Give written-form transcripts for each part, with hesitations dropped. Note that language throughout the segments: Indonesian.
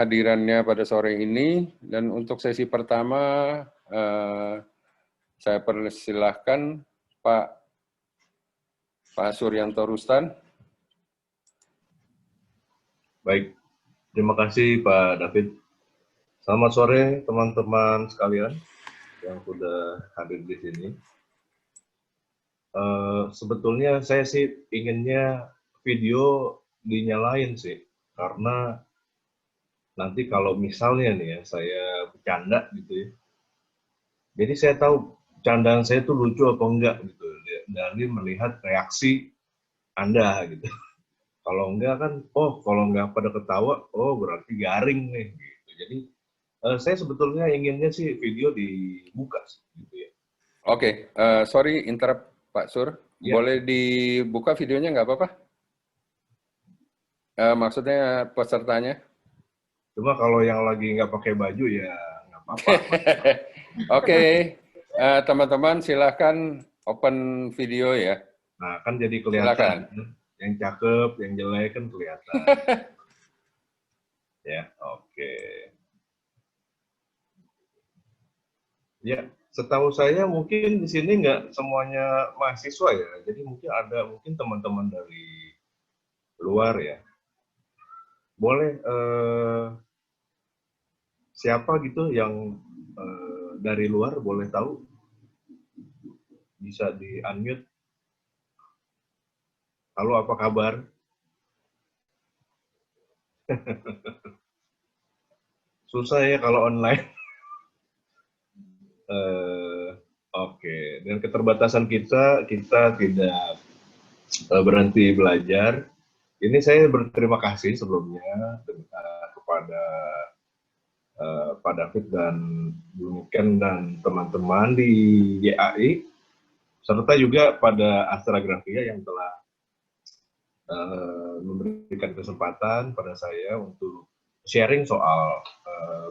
hadirannya pada sore ini. Dan untuk sesi pertama, saya persilahkan Pak Suryanto Rustan. Baik, terima kasih Pak David. Selamat sore teman-teman sekalian yang sudah hadir di sini. Sebetulnya saya sih inginnya video dinyalain sih, karena nanti kalau misalnya nih ya saya bercanda gitu ya, jadi saya tahu candaan saya itu lucu apa enggak gitu dari melihat reaksi Anda gitu. Kalau enggak kan, oh kalau enggak pada ketawa, oh berarti garing nih gitu. Jadi saya sebetulnya inginnya sih video dibuka gitu ya. Oke, sorry interrupt Pak Sur. Ya. Boleh dibuka videonya nggak apa-apa? Maksudnya pesertanya? Cuma kalau yang lagi nggak pakai baju ya nggak apa-apa. Oke, teman-teman silahkan open video ya. Nah kan jadi kelihatan. Silakan. Yang cakep, yang jelek kan kelihatan. Ya, oke. Ya, setahu saya mungkin di sini nggak semuanya mahasiswa ya. Jadi mungkin ada teman-teman dari luar ya. Boleh siapa gitu yang dari luar boleh tahu? Bisa di-unmute. Halo, apa kabar? Susah ya kalau online. Oke, dengan keterbatasan kita tidak berhenti belajar. Ini saya berterima kasih sebelumnya kepada Pak David dan Bu Niken dan teman-teman di YAI, serta juga pada Astra Grafia yang telah memberikan kesempatan pada saya untuk sharing soal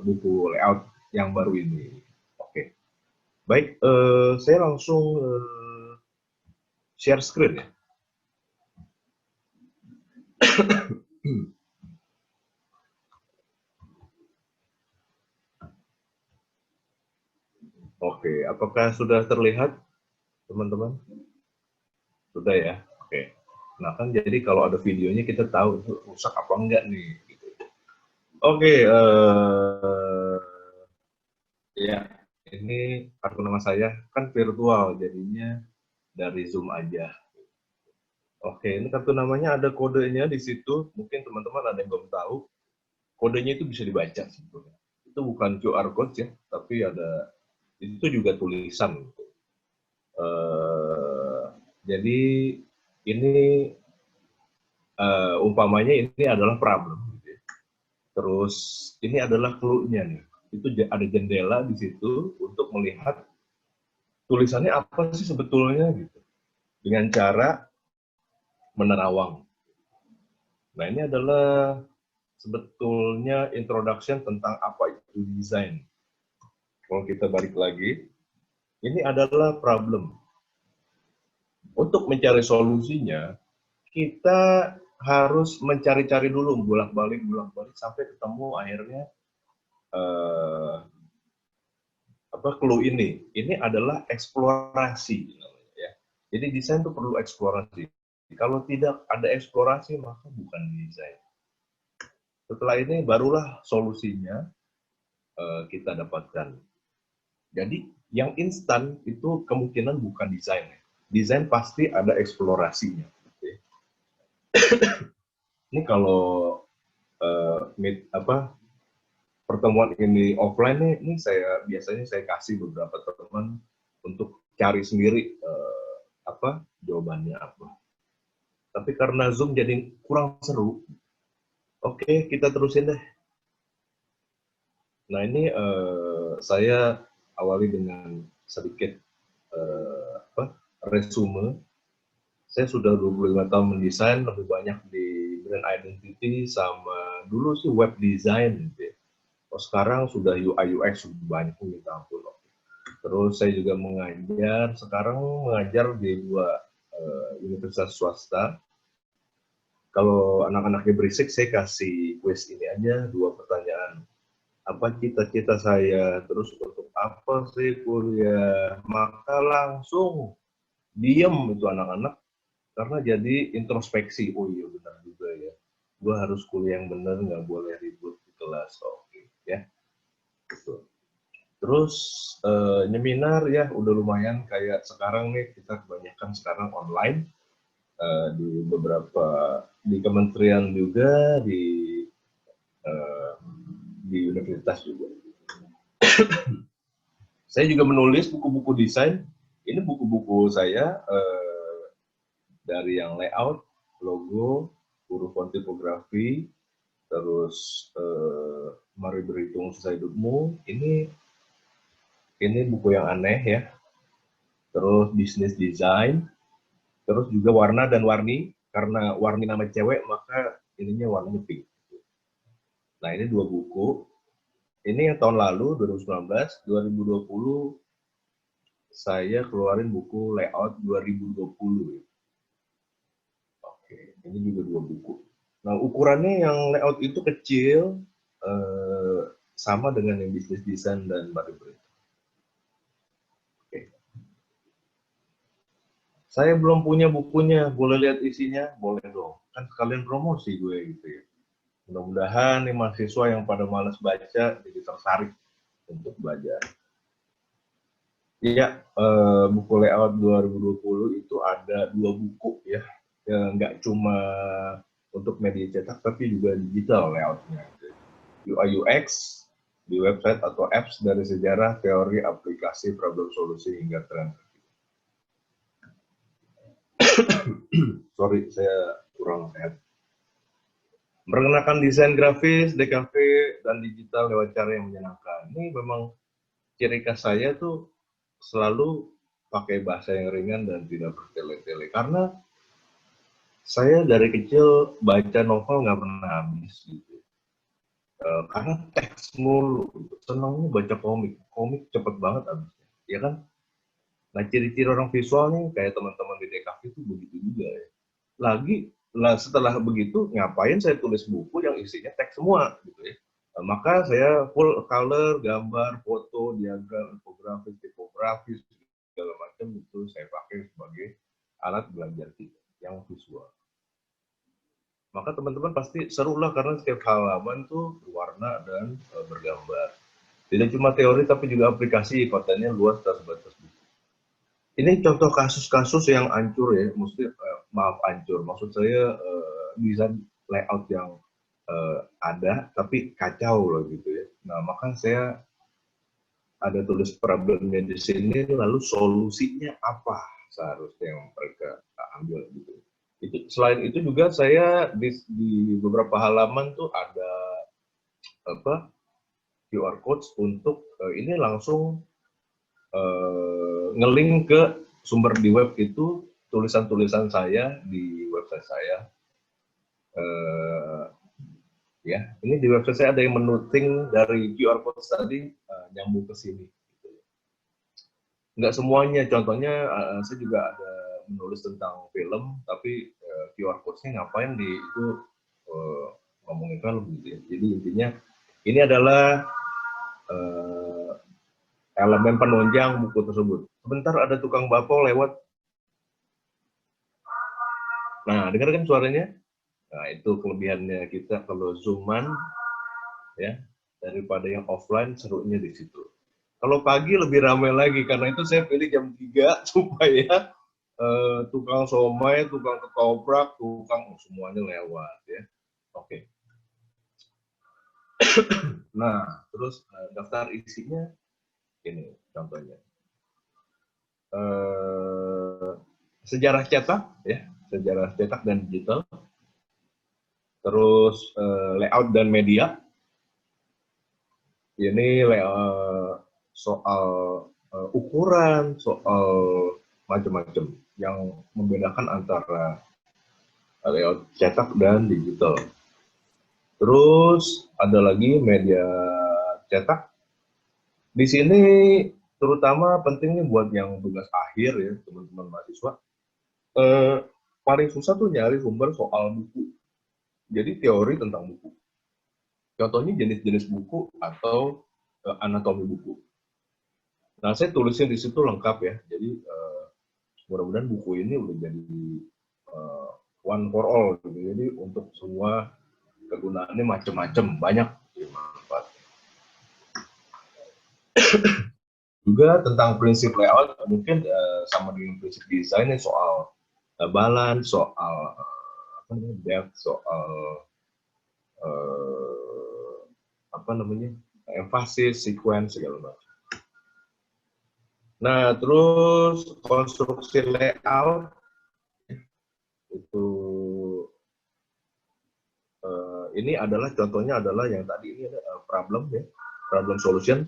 buku layout yang baru ini. Oke, baik, saya langsung share screen ya. Oke, apakah sudah terlihat, teman-teman? Sudah ya? Oke. Nah, kan jadi kalau ada videonya kita tahu itu rusak apa enggak nih. Gitu. Oke, ya, ini kartu nama saya kan virtual, jadinya dari Zoom aja. Oke, ini kartu namanya ada kodenya di situ. Mungkin teman-teman ada yang belum tahu. Kodenya itu bisa dibaca sebetulnya. Itu bukan QR code ya, tapi ada itu juga tulisan. Jadi ini umpamanya ini adalah problem. Gitu ya. Terus ini adalah clue-nya nih. Itu ada jendela di situ untuk melihat tulisannya apa sih sebetulnya gitu. Dengan cara menerawang. Nah, ini adalah sebetulnya introduction tentang apa itu desain. Kalau kita balik lagi, ini adalah problem. Untuk mencari solusinya, kita harus mencari-cari dulu, bolak-balik sampai ketemu akhirnya clue ini. Ini adalah eksplorasi. Ya. Jadi desain itu perlu eksplorasi. Kalau tidak ada eksplorasi, maka bukan desain. Setelah ini barulah solusinya kita dapatkan. Jadi yang instan itu kemungkinan bukan desain. Desain pasti ada eksplorasinya. Ini kalau pertemuan ini offline ini biasanya saya kasih beberapa teman untuk cari sendiri jawabannya apa. Tapi karena Zoom jadi kurang seru. Oke, kita terusin deh. Nah, ini saya awali dengan sedikit resume. Saya sudah 25 tahun mendesain, lebih banyak di brand identity sama dulu sih web design gitu ya. Sekarang sudah UI UX banyak, minta ampun. Terus saya juga sekarang mengajar di dua universitas swasta. Kalau anak-anaknya berisik, saya kasih quiz ini aja, 2 pertanyaan. Apa cita-cita saya, terus untuk apa sih kuliah, maka langsung diem itu anak-anak, karena jadi introspeksi. Oh iya benar juga ya, gue harus kuliah yang benar, nggak boleh ribut di kelas. Oke ya, gitu. Terus nyeminar ya udah lumayan, kayak sekarang nih kita kebanyakan sekarang online, di beberapa di kementerian juga, eh, di universitas juga. Saya juga menulis buku-buku desain. Ini buku-buku saya, dari yang layout, logo, huruf font tipografi, terus mari berhitung sisa hidupmu. Ini buku yang aneh ya. Terus bisnis design, terus juga warna dan warni. Karena warni nama cewek, maka ininya warnanya pink. Nah ini 2 buku. Ini yang tahun lalu 2019, 2020 saya keluarin buku layout 2020. Oke, ini juga 2 buku. Nah, ukurannya yang layout itu kecil, sama dengan yang bisnis desain dan body. Oke. Saya belum punya bukunya, boleh lihat isinya? Boleh dong. Kan sekalian promosi gue gitu ya. Mudah-mudahan nih mahasiswa yang pada malas baca jadi tertarik untuk belajar. Iya, buku layout 2020 itu ada 2 buku ya. Nggak cuma untuk media cetak, tapi juga digital layoutnya. UI UX di website atau apps dari sejarah, teori, aplikasi, problem solusi, hingga tren. Sorry, saya kurang sehat. Memperkenalkan desain grafis, DKV, dan digital lewat cara yang menyenangkan. Ini memang ciri khas saya tuh selalu pakai bahasa yang ringan dan tidak bertele-tele. Karena saya dari kecil baca novel nggak pernah habis gitu. Karena teks mulu, senangnya baca komik cepet banget habisnya, ya kan? Nah ciri-ciri orang visual nih kayak teman-teman di DKV itu begitu juga ya. Setelah begitu ngapain saya tulis buku yang isinya teks semua gitu ya. Maka saya full color, gambar, foto, diagram, infografis, tipografis, segala macam itu saya pakai sebagai alat belajar kita yang visual. Maka teman-teman pasti seru lah karena setiap halaman tuh berwarna dan bergambar. Tidak cuma teori tapi juga aplikasi, kontennya luas dan sebatas buku. Ini contoh kasus-kasus yang hancur ya, maaf hancur, maksud saya desain layout yang ada tapi kacau loh gitu ya. Nah maka saya ada tulis problemnya di sini, lalu solusinya apa seharusnya yang mereka ambil gitu. Selain itu juga saya di beberapa halaman tuh ada apa QR codes untuk ini langsung ngelink ke sumber di web itu, tulisan-tulisan saya di website saya. Ya, ini di website saya ada yang menuting dari QR code tadi nyambung ke sini. Nggak semuanya, contohnya saya juga ada menulis tentang film, tapi QR code-nya ngapain di itu ngomongin film gitu ya. Jadi intinya ini adalah elemen penunjang buku tersebut. Sebentar ada tukang bakso lewat. Nah, dengar kan suaranya? Nah, itu kelebihannya kita kalau zooman ya, daripada yang offline, serunya di situ. Kalau pagi lebih ramai lagi, karena itu saya pilih jam 3 supaya tukang somai, tukang ketoprak, semuanya lewat ya. Oke. Nah, terus daftar isinya ini contohnya. Sejarah cetak ya, sejarah cetak dan digital. Terus layout dan media. Ini soal ukuran, soal macam-macam yang membedakan antara layout cetak dan digital. Terus ada lagi media cetak. Di sini terutama pentingnya buat yang tugas akhir ya, teman-teman mahasiswa. Paling susah tuh nyari sumber soal buku. Jadi teori tentang buku. Contohnya jenis-jenis buku atau anatomi buku. Nah, saya tulisnya di situ lengkap ya. Jadi mudah-mudahan buku ini udah jadi one for all gitu. Jadi untuk semua kegunaannya macam-macam, banyak manfaat. Juga tentang prinsip layout, mungkin sama dengan prinsip desain soal balance, soal depth, soal emphasis, sequence segala macam. Nah, terus konstruksi layout itu ini adalah contohnya adalah yang tadi ini ada problem ya, problem solution.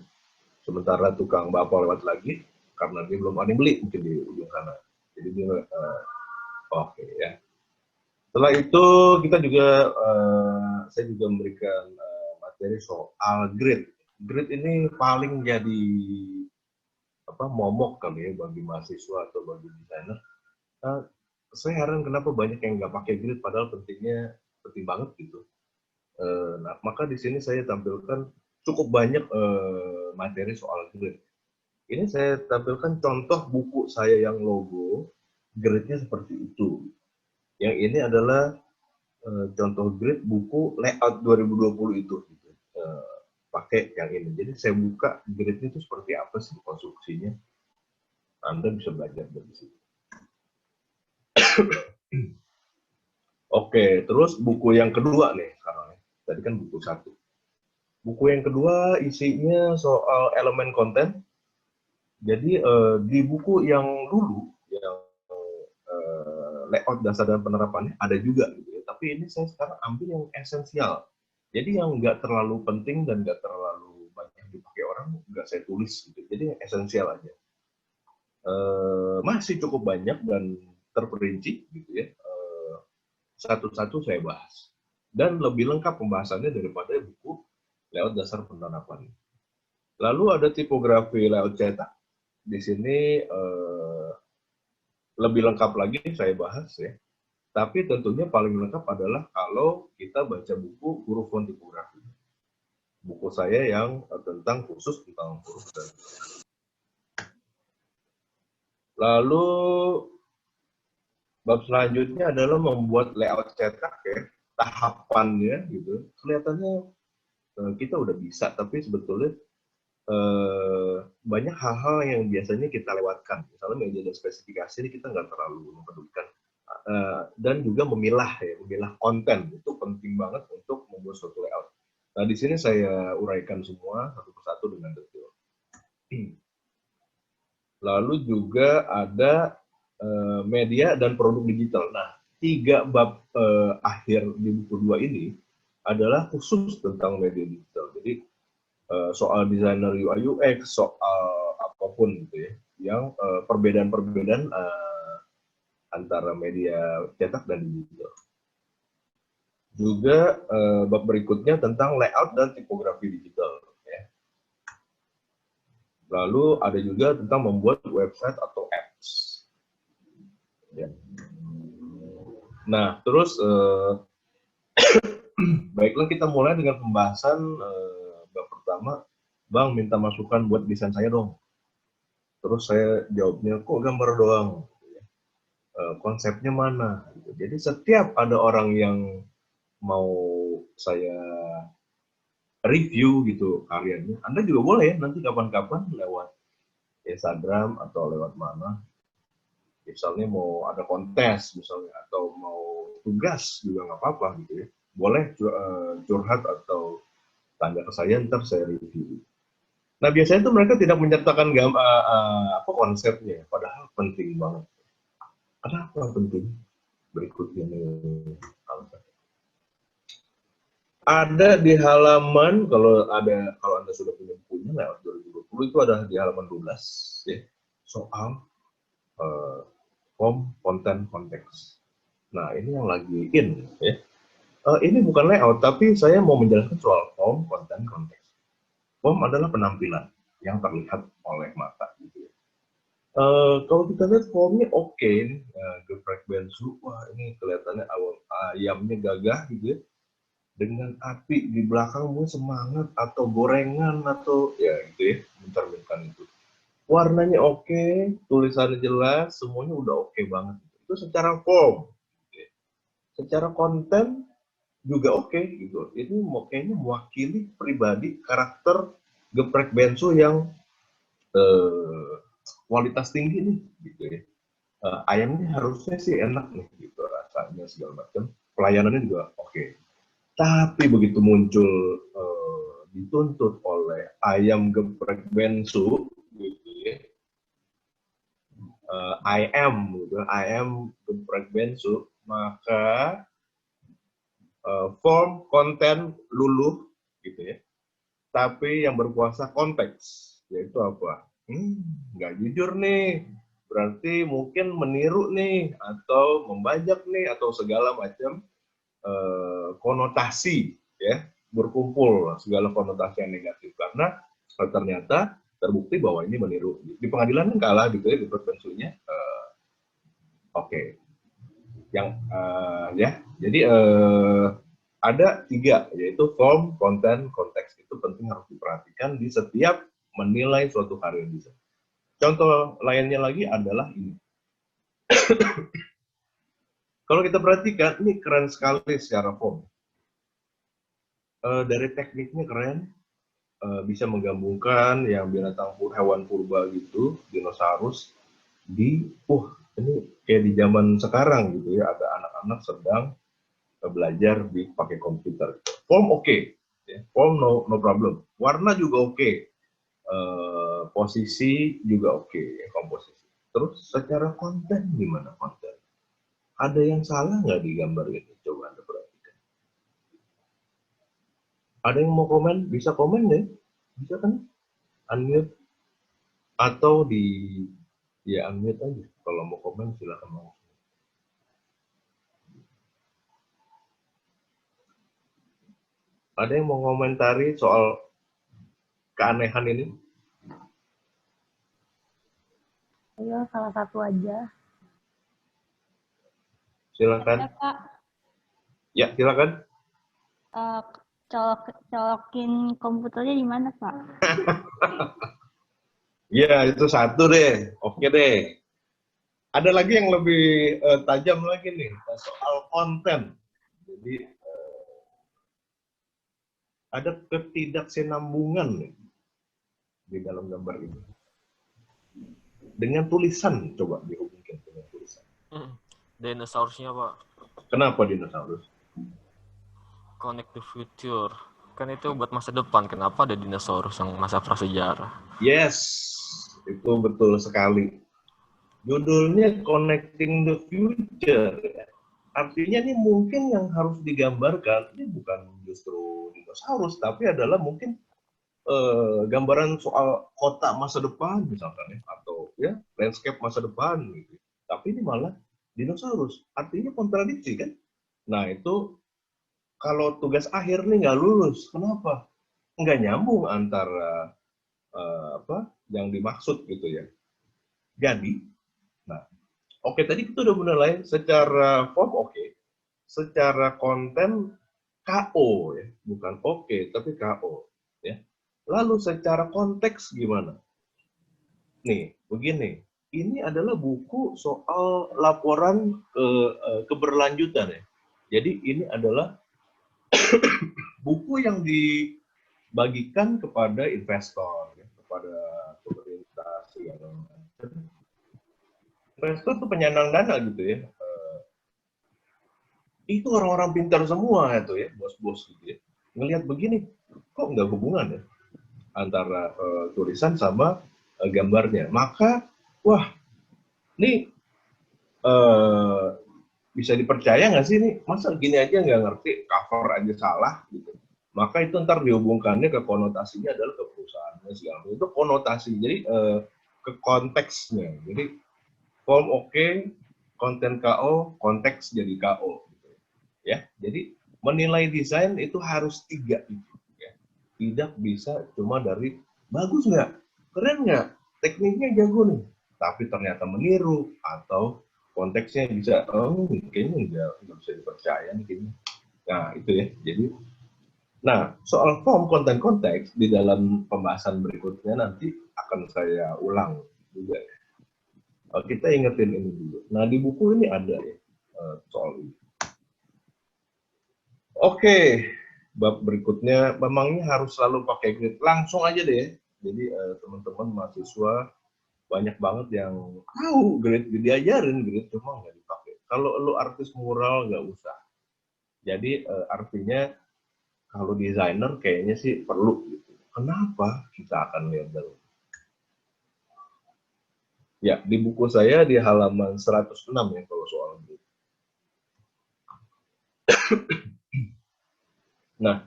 Sementara tukang bapak lewat lagi karena dia belum ada yang beli mungkin di ujung sana. Jadi dia oke ya. Setelah itu kita juga saya juga memberikan materi soal grid. Grid ini paling jadi momok kali ya bagi mahasiswa atau bagi desainer. Saya heran kenapa banyak yang nggak pakai grid padahal penting banget gitu. Nah, maka di sini saya tampilkan cukup banyak materi soal grid. Ini saya tampilkan contoh buku saya yang logo, gridnya seperti itu. Yang ini adalah contoh grid buku layout 2020 itu. Gitu. Pakai yang ini. Jadi saya buka gridnya itu seperti apa sih konstruksinya. Anda bisa belajar dari situ. Oke, terus buku yang kedua nih sekarang. Tadi kan buku 1. Buku yang kedua isinya soal elemen konten. Jadi di buku yang dulu, yang layout dasar dan penerapannya ada juga gitu ya. Tapi ini saya sekarang ambil yang esensial. Jadi yang nggak terlalu penting dan nggak terlalu banyak dipakai orang, nggak saya tulis gitu. Jadi yang esensial aja. Masih cukup banyak dan terperinci gitu ya. Satu-satu saya bahas. Dan lebih lengkap pembahasannya daripada buku layout dasar penerapan. Lalu ada tipografi layout cetak. Di sini lebih lengkap lagi saya bahas ya. Tapi tentunya paling lengkap adalah kalau kita baca buku huruf font tipografi. Buku saya yang tentang khusus tentang huruf dan lalu bab selanjutnya adalah membuat layout cetak ya, tahapannya gitu. Kelihatannya kita udah bisa, tapi sebetulnya banyak hal-hal yang biasanya kita lewatkan. Misalnya media dan spesifikasi ini kita nggak terlalu mempedulikan. Dan juga memilah konten itu penting banget untuk membuat suatu layout. Nah di sini saya uraikan semua satu persatu dengan detail. Lalu juga ada media dan produk digital. Nah 3 bab akhir di buku 2 ini adalah khusus tentang media digital. Jadi soal desainer UI UX, soal apapun gitu ya, yang perbedaan-perbedaan antara media cetak dan digital. Juga bab berikutnya tentang layout dan tipografi digital. Ya. Lalu ada juga tentang membuat website atau apps. Ya. Nah, terus baiklah kita mulai dengan pembahasan bab pertama. Bang, minta masukan buat desain saya dong. Terus saya jawabnya, kok gambar doang? Konsepnya mana? Jadi setiap ada orang yang mau saya review gitu karyanya, Anda juga boleh ya nanti kapan-kapan lewat Instagram atau lewat mana. Misalnya mau ada kontes misalnya atau mau tugas juga nggak apa-apa gitu ya. Boleh curhat atau tanya ke saya, ntar saya review. Nah biasanya tuh mereka tidak menyertakan konsepnya, padahal penting banget. Kenapa penting? Berikutnya nih. Ada di halaman, kalau Anda sudah punya bukunya lewat 2020 itu ada di halaman 12 ya, soal form, konten, konteks. Nah ini yang lagi in ya. Ini bukan layout, tapi saya mau menjelaskan soal form, konten, konteks. Form adalah penampilan yang terlihat oleh mata gitu ya. Kalau kita lihat formnya oke, geprek bensu, wah ini kelihatannya ayamnya gagah gitu ya. dengan api di belakangmu semangat atau gorengan atau ya gitu ya, mencerminkan itu. Warnanya oke, tulisannya jelas, semuanya udah oke banget. Itu secara form. Secara konten juga oke gitu. Ini kayaknya mewakili pribadi karakter geprek bensu yang kualitas tinggi nih gitu ya. Ayamnya harusnya sih enak nih gitu rasanya segala macam. Pelayanannya juga oke. Tapi begitu muncul dituntut oleh ayam geprek bensu gitu ya. I am geprek bensu, maka form konten luluh gitu ya. Tapi yang berkuasa konteks, yaitu apa? Nggak jujur nih, berarti mungkin meniru nih, atau membajak nih, atau segala macam konotasi, ya, berkumpul segala konotasi yang negatif. Karena ternyata terbukti bahwa ini meniru. Di pengadilan kan kalah gitu ya, di perpensunya. Oke. Yang, ya, jadi ada 3, yaitu form, konten, konteks. Itu penting harus diperhatikan di setiap menilai suatu karya desain. Contoh lainnya lagi adalah ini. Kalau kita perhatikan, ini keren sekali secara form. Dari tekniknya keren, bisa menggabungkan yang binatang hewan purba gitu, dinosaurus, ini kayak di zaman sekarang gitu ya, ada anak-anak sedang belajar pakai komputer. Form oke, ya. Form no problem. Warna juga oke. Posisi juga oke, ya, komposisi. Terus secara konten gimana konten? Ada yang salah nggak di gambar ini? Coba Anda perhatikan. Ada yang mau komen? Bisa komen ya? Bisa kan? Unmute. Atau ya unmute aja. Kalau mau komen silakan mau. Ada yang mau komentari soal keanehan ini? Ayo, salah satu aja. Silakan. Ya, Kak. Ya, silakan. Colokin komputernya di mana, Pak? Ya, itu satu deh. Oke deh. Ada lagi yang lebih tajam lagi nih, soal konten. Jadi, ada ketidaksinambungan nih di dalam gambar ini. Dengan tulisan, coba dihubungkan dengan tulisan. Dinosaurusnya, Pak. Kenapa dinosaurus? Connect the future. Kan itu buat masa depan. Kenapa ada dinosaurus yang masa prasejarah? Yes, itu betul sekali. Judulnya Connecting the Future. Artinya ini mungkin yang harus digambarkan, ini bukan justru dinosaurus, tapi adalah mungkin gambaran soal kota masa depan misalkan ya, atau ya landscape masa depan gitu. Tapi ini malah dinosaurus, artinya kontradiksi kan? Nah itu kalau tugas akhir nih nggak lulus, kenapa? Nggak nyambung antara apa yang dimaksud gitu ya. Jadi, nah oke tadi kita udah menilai secara form oke, secara konten KO ya, bukan oke tapi KO ya. Lalu secara konteks gimana? Nih, begini. Ini adalah buku soal laporan keberlanjutan ya. Jadi ini adalah buku yang dibagikan kepada investor, ya, kepada pemerintah segala macam. Investor itu penyandang dana gitu ya. Itu orang-orang pintar semua itu ya, bos-bos gitu ya. Ngelihat begini, kok nggak hubungan ya antara tulisan sama gambarnya. Maka, wah, ini bisa dipercaya nggak sih nih? Masa gini aja nggak ngerti, cover aja salah gitu. Maka itu ntar dihubungkannya ke konotasinya adalah ke perusahaannya segala macam. Itu konotasi, jadi ke konteksnya. Jadi form oke, konten KO, konteks jadi KO. Gitu. Ya, jadi menilai desain itu harus 3 itu. Ya. Tidak bisa cuma dari bagus nggak, keren nggak, tekniknya jago nih, tapi ternyata meniru atau konteksnya bisa, kayaknya nggak bisa dipercaya nih kayaknya. Nah itu ya, jadi Nah, soal form konten konteks di dalam pembahasan berikutnya nanti akan saya ulang juga. Kita ingetin ini dulu. Nah, di buku ini ada ya soal ini. Oke, bab berikutnya memangnya harus selalu pakai grid. Langsung aja deh. Jadi teman-teman mahasiswa banyak banget yang tahu grid, diajarin grid, cuma nggak dipakai. Kalau lu artis mural nggak usah. Jadi artinya kalau desainer kayaknya sih perlu gitu. Kenapa? Kita akan lihat dulu. Ya, di buku saya di halaman 106 ya kalau soal grid. Nah,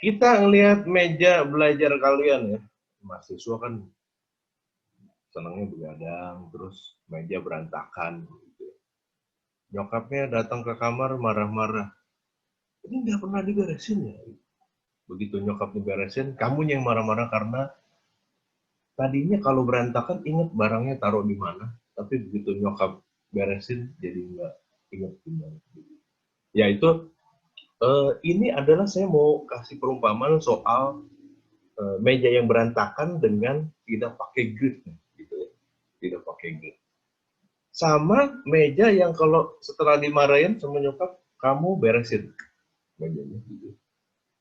kita ngelihat meja belajar kalian ya. Mahasiswa kan senangnya begadang, terus meja berantakan. Gitu. Nyokapnya datang ke kamar marah-marah. Ini nggak pernah diberesin ya. Begitu nyokapnya beresin, kamu yang marah-marah karena tadinya kalau berantakan inget barangnya taruh di mana, tapi begitu nyokap beresin jadi nggak inget di mana. Ya itu ini adalah saya mau kasih perumpamaan soal meja yang berantakan dengan tidak pakai grid, gitu ya. Tidak pakai grid. Sama meja yang kalau setelah dimarahin sama nyokap, kamu beresin mejanya. Gitu.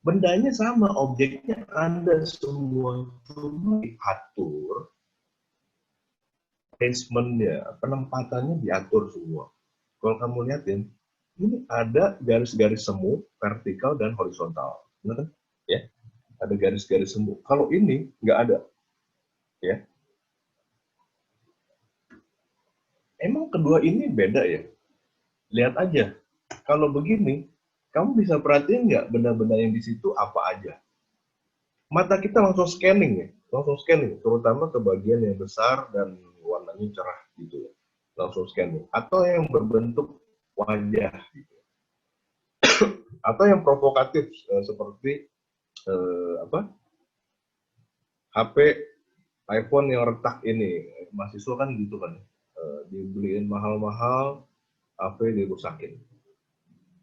Bendanya sama, objeknya Anda semua cuma diatur, placementnya, penempatannya diatur semua. Kalau kamu lihatin, ini ada garis-garis semu, vertikal dan horizontal. Benar kan? Ya, ada garis-garis semu. Kalau ini nggak ada, ya. Emang kedua ini beda ya? Lihat aja. Kalau begini, kamu bisa perhatiin nggak benda-benda yang di situ apa aja? Mata kita langsung scanning ya, langsung scanning, terutama ke bagian yang besar dan warnanya cerah gitu ya, langsung scanning. Atau yang berbentuk wajah, gitu. Atau yang provokatif seperti apa? HP iPhone yang retak ini, mahasiswa kan gitu kan, dibeliin mahal-mahal, HP dirusakin.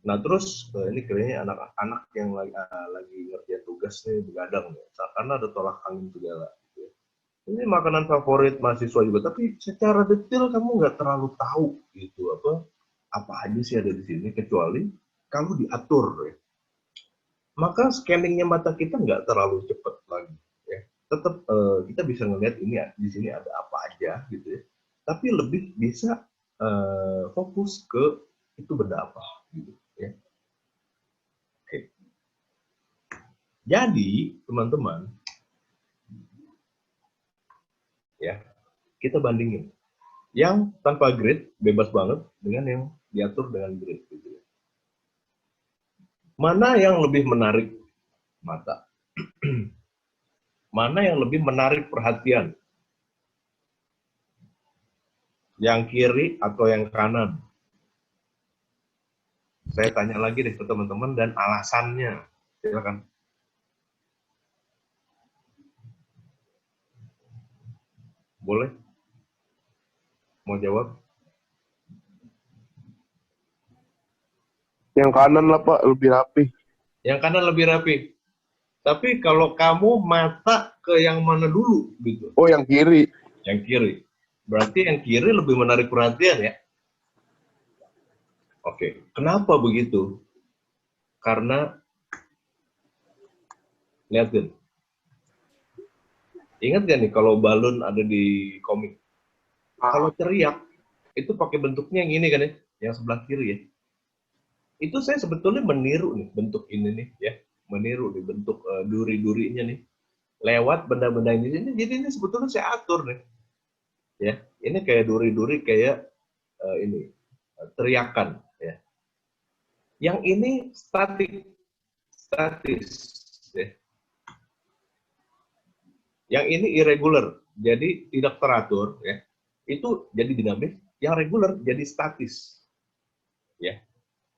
Nah terus ini kayaknya anak-anak yang lagi ngerjain tugas nih begadang nih, karena ada tolak angin segala. Gitu ya. Ini makanan favorit mahasiswa juga, tapi secara detail kamu nggak terlalu tahu gitu apa aja sih ada di sini kecuali kamu diatur. Ya. Maka scanningnya mata kita nggak terlalu cepat lagi. Ya. Tetap kita bisa ngelihat ini di sini ada apa aja gitu ya. Tapi lebih bisa fokus ke itu benda apa gitu. Ya. Oke. Jadi, teman-teman, ya, kita bandingin. Yang tanpa grid, bebas banget, dengan yang diatur dengan grid. Gitu. Mana yang lebih menarik mata? Mana yang lebih menarik perhatian? Yang kiri atau yang kanan? Saya tanya lagi deh ke teman-teman dan alasannya. Silakan. Boleh? Mau jawab? Yang kanan lah Pak, lebih rapi. Yang kanan lebih rapi. Tapi kalau kamu mata ke yang mana dulu gitu? Oh, yang kiri. Yang kiri. Berarti yang kiri lebih menarik perhatian ya? Oke. Kenapa begitu? Karena lihatin. Ingat gak nih kalau balon ada di komik? Kalau teriak itu pakai bentuknya yang ini kan ya, yang sebelah kiri ya. Itu saya sebetulnya meniru nih bentuk ini nih ya, meniru nih bentuk duri-durinya nih lewat benda-benda ini. Jadi ini sebetulnya saya atur nih ya. Ini kayak duri-duri kayak ini teriakan ya. Yang ini statis ya. Yang ini irregular, jadi tidak teratur ya. Itu jadi dinamis, yang regular jadi statis ya.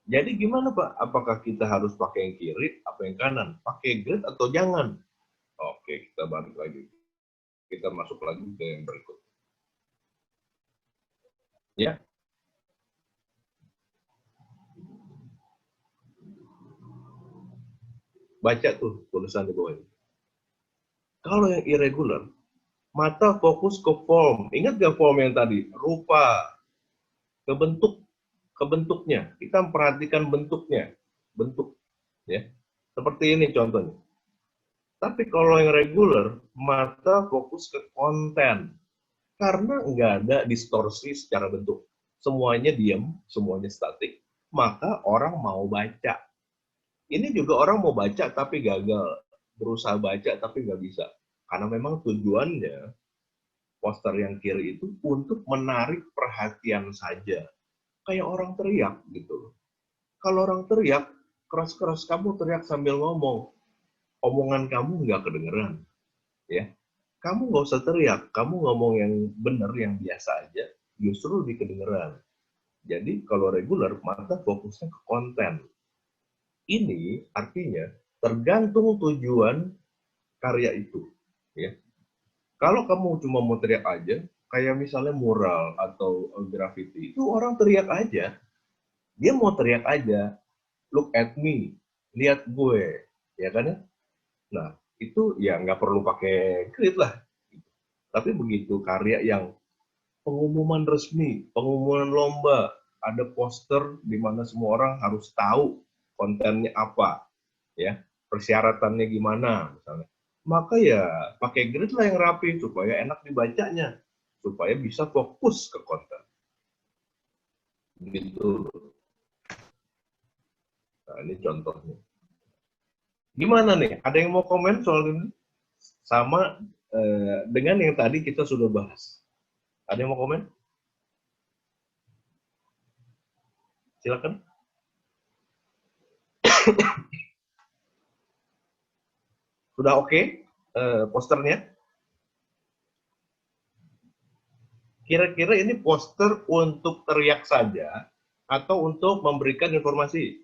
Jadi gimana Pak? Apakah kita harus pakai yang kiri, apa yang kanan? Pakai grid atau jangan? Oke, kita balik lagi. Kita masuk lagi ke yang berikut. Ya. baca tuh tulisan di bawah ini. Kalau yang irregular, mata fokus ke form. Ingat gak form yang tadi? Rupa, ke bentuknya. Kita memperhatikan bentuknya. Bentuk. Ya. Seperti ini contohnya. Tapi kalau yang regular, mata fokus ke konten. Karena nggak ada distorsi secara bentuk. Semuanya diam, semuanya statik. Maka orang mau baca. Ini juga orang mau baca tapi gagal. Berusaha baca tapi nggak bisa. Karena memang tujuannya poster yang kiri itu untuk menarik perhatian saja. Kayak orang teriak gitu. Kalau orang teriak, keras-keras kamu teriak sambil ngomong. Omongan kamu nggak kedengeran. Ya. Kamu nggak usah teriak, kamu ngomong yang benar, yang biasa aja, justru lebih kedengeran. Jadi kalau regular, mata fokusnya ke konten. Ini artinya tergantung tujuan karya itu. Ya. Kalau kamu cuma mau teriak aja, kayak misalnya mural atau graffiti, itu orang teriak aja. Dia mau teriak aja, look at me, lihat gue, ya kan ya? Nah, itu ya nggak perlu pakai grid lah. Tapi begitu karya yang pengumuman resmi, pengumuman lomba, ada poster di mana semua orang harus tahu kontennya apa, ya, persyaratannya gimana, misalnya. Maka ya pakai grid lah yang rapi supaya enak dibacanya, supaya bisa fokus ke konten. Begitu. Nah, ini contohnya. Gimana nih? Ada yang mau komen soal ini? Sama dengan yang tadi kita sudah bahas. Ada yang mau komen? Silakan. Sudah oke posternya? Kira-kira ini poster untuk teriak saja atau untuk memberikan informasi?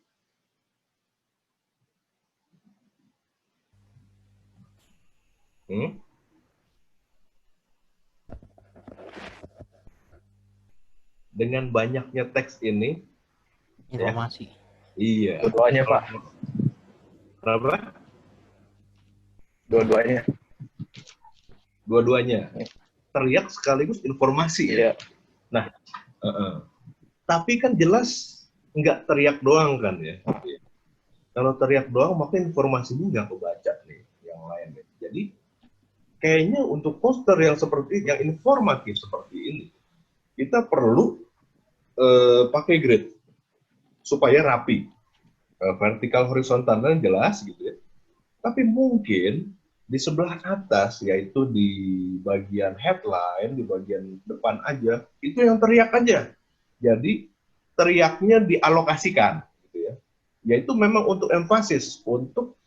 Dengan banyaknya teks ini, informasi. Ya, iya. Dua-duanya, Pak. Kenapa? Dua-duanya. Dua-duanya. Teriak sekaligus informasi. Iya. Ya? Nah, tapi kan jelas nggak teriak doang kan ya. Kalau teriak doang, maka informasinya nggak kebaca nih yang lain. Ya. Jadi kayaknya untuk poster yang seperti yang informatif seperti ini, kita perlu pakai grid supaya rapi, vertikal horizontalnya jelas gitu ya. Tapi mungkin di sebelah atas, yaitu di bagian headline, di bagian depan aja, itu yang teriak aja. Jadi teriaknya dialokasikan, gitu ya. Yaitu memang untuk emphasis, untuk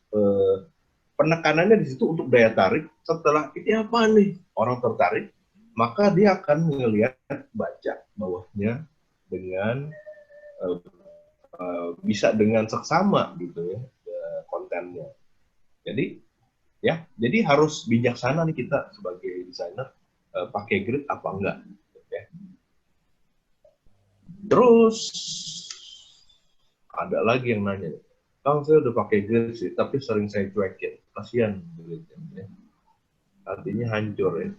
penekanannya di situ untuk daya tarik. Setelah ini apa nih orang tertarik, maka dia akan melihat baca bawahnya dengan bisa dengan seksama gitu ya kontennya. Jadi ya, jadi harus bijaksana nih kita sebagai desainer pakai grid apa enggak. Ya. Terus ada lagi yang nanya, Kang saya udah pakai grid sih, tapi sering saya cuekin, kasihan gridnya. Ya. Artinya hancur ya,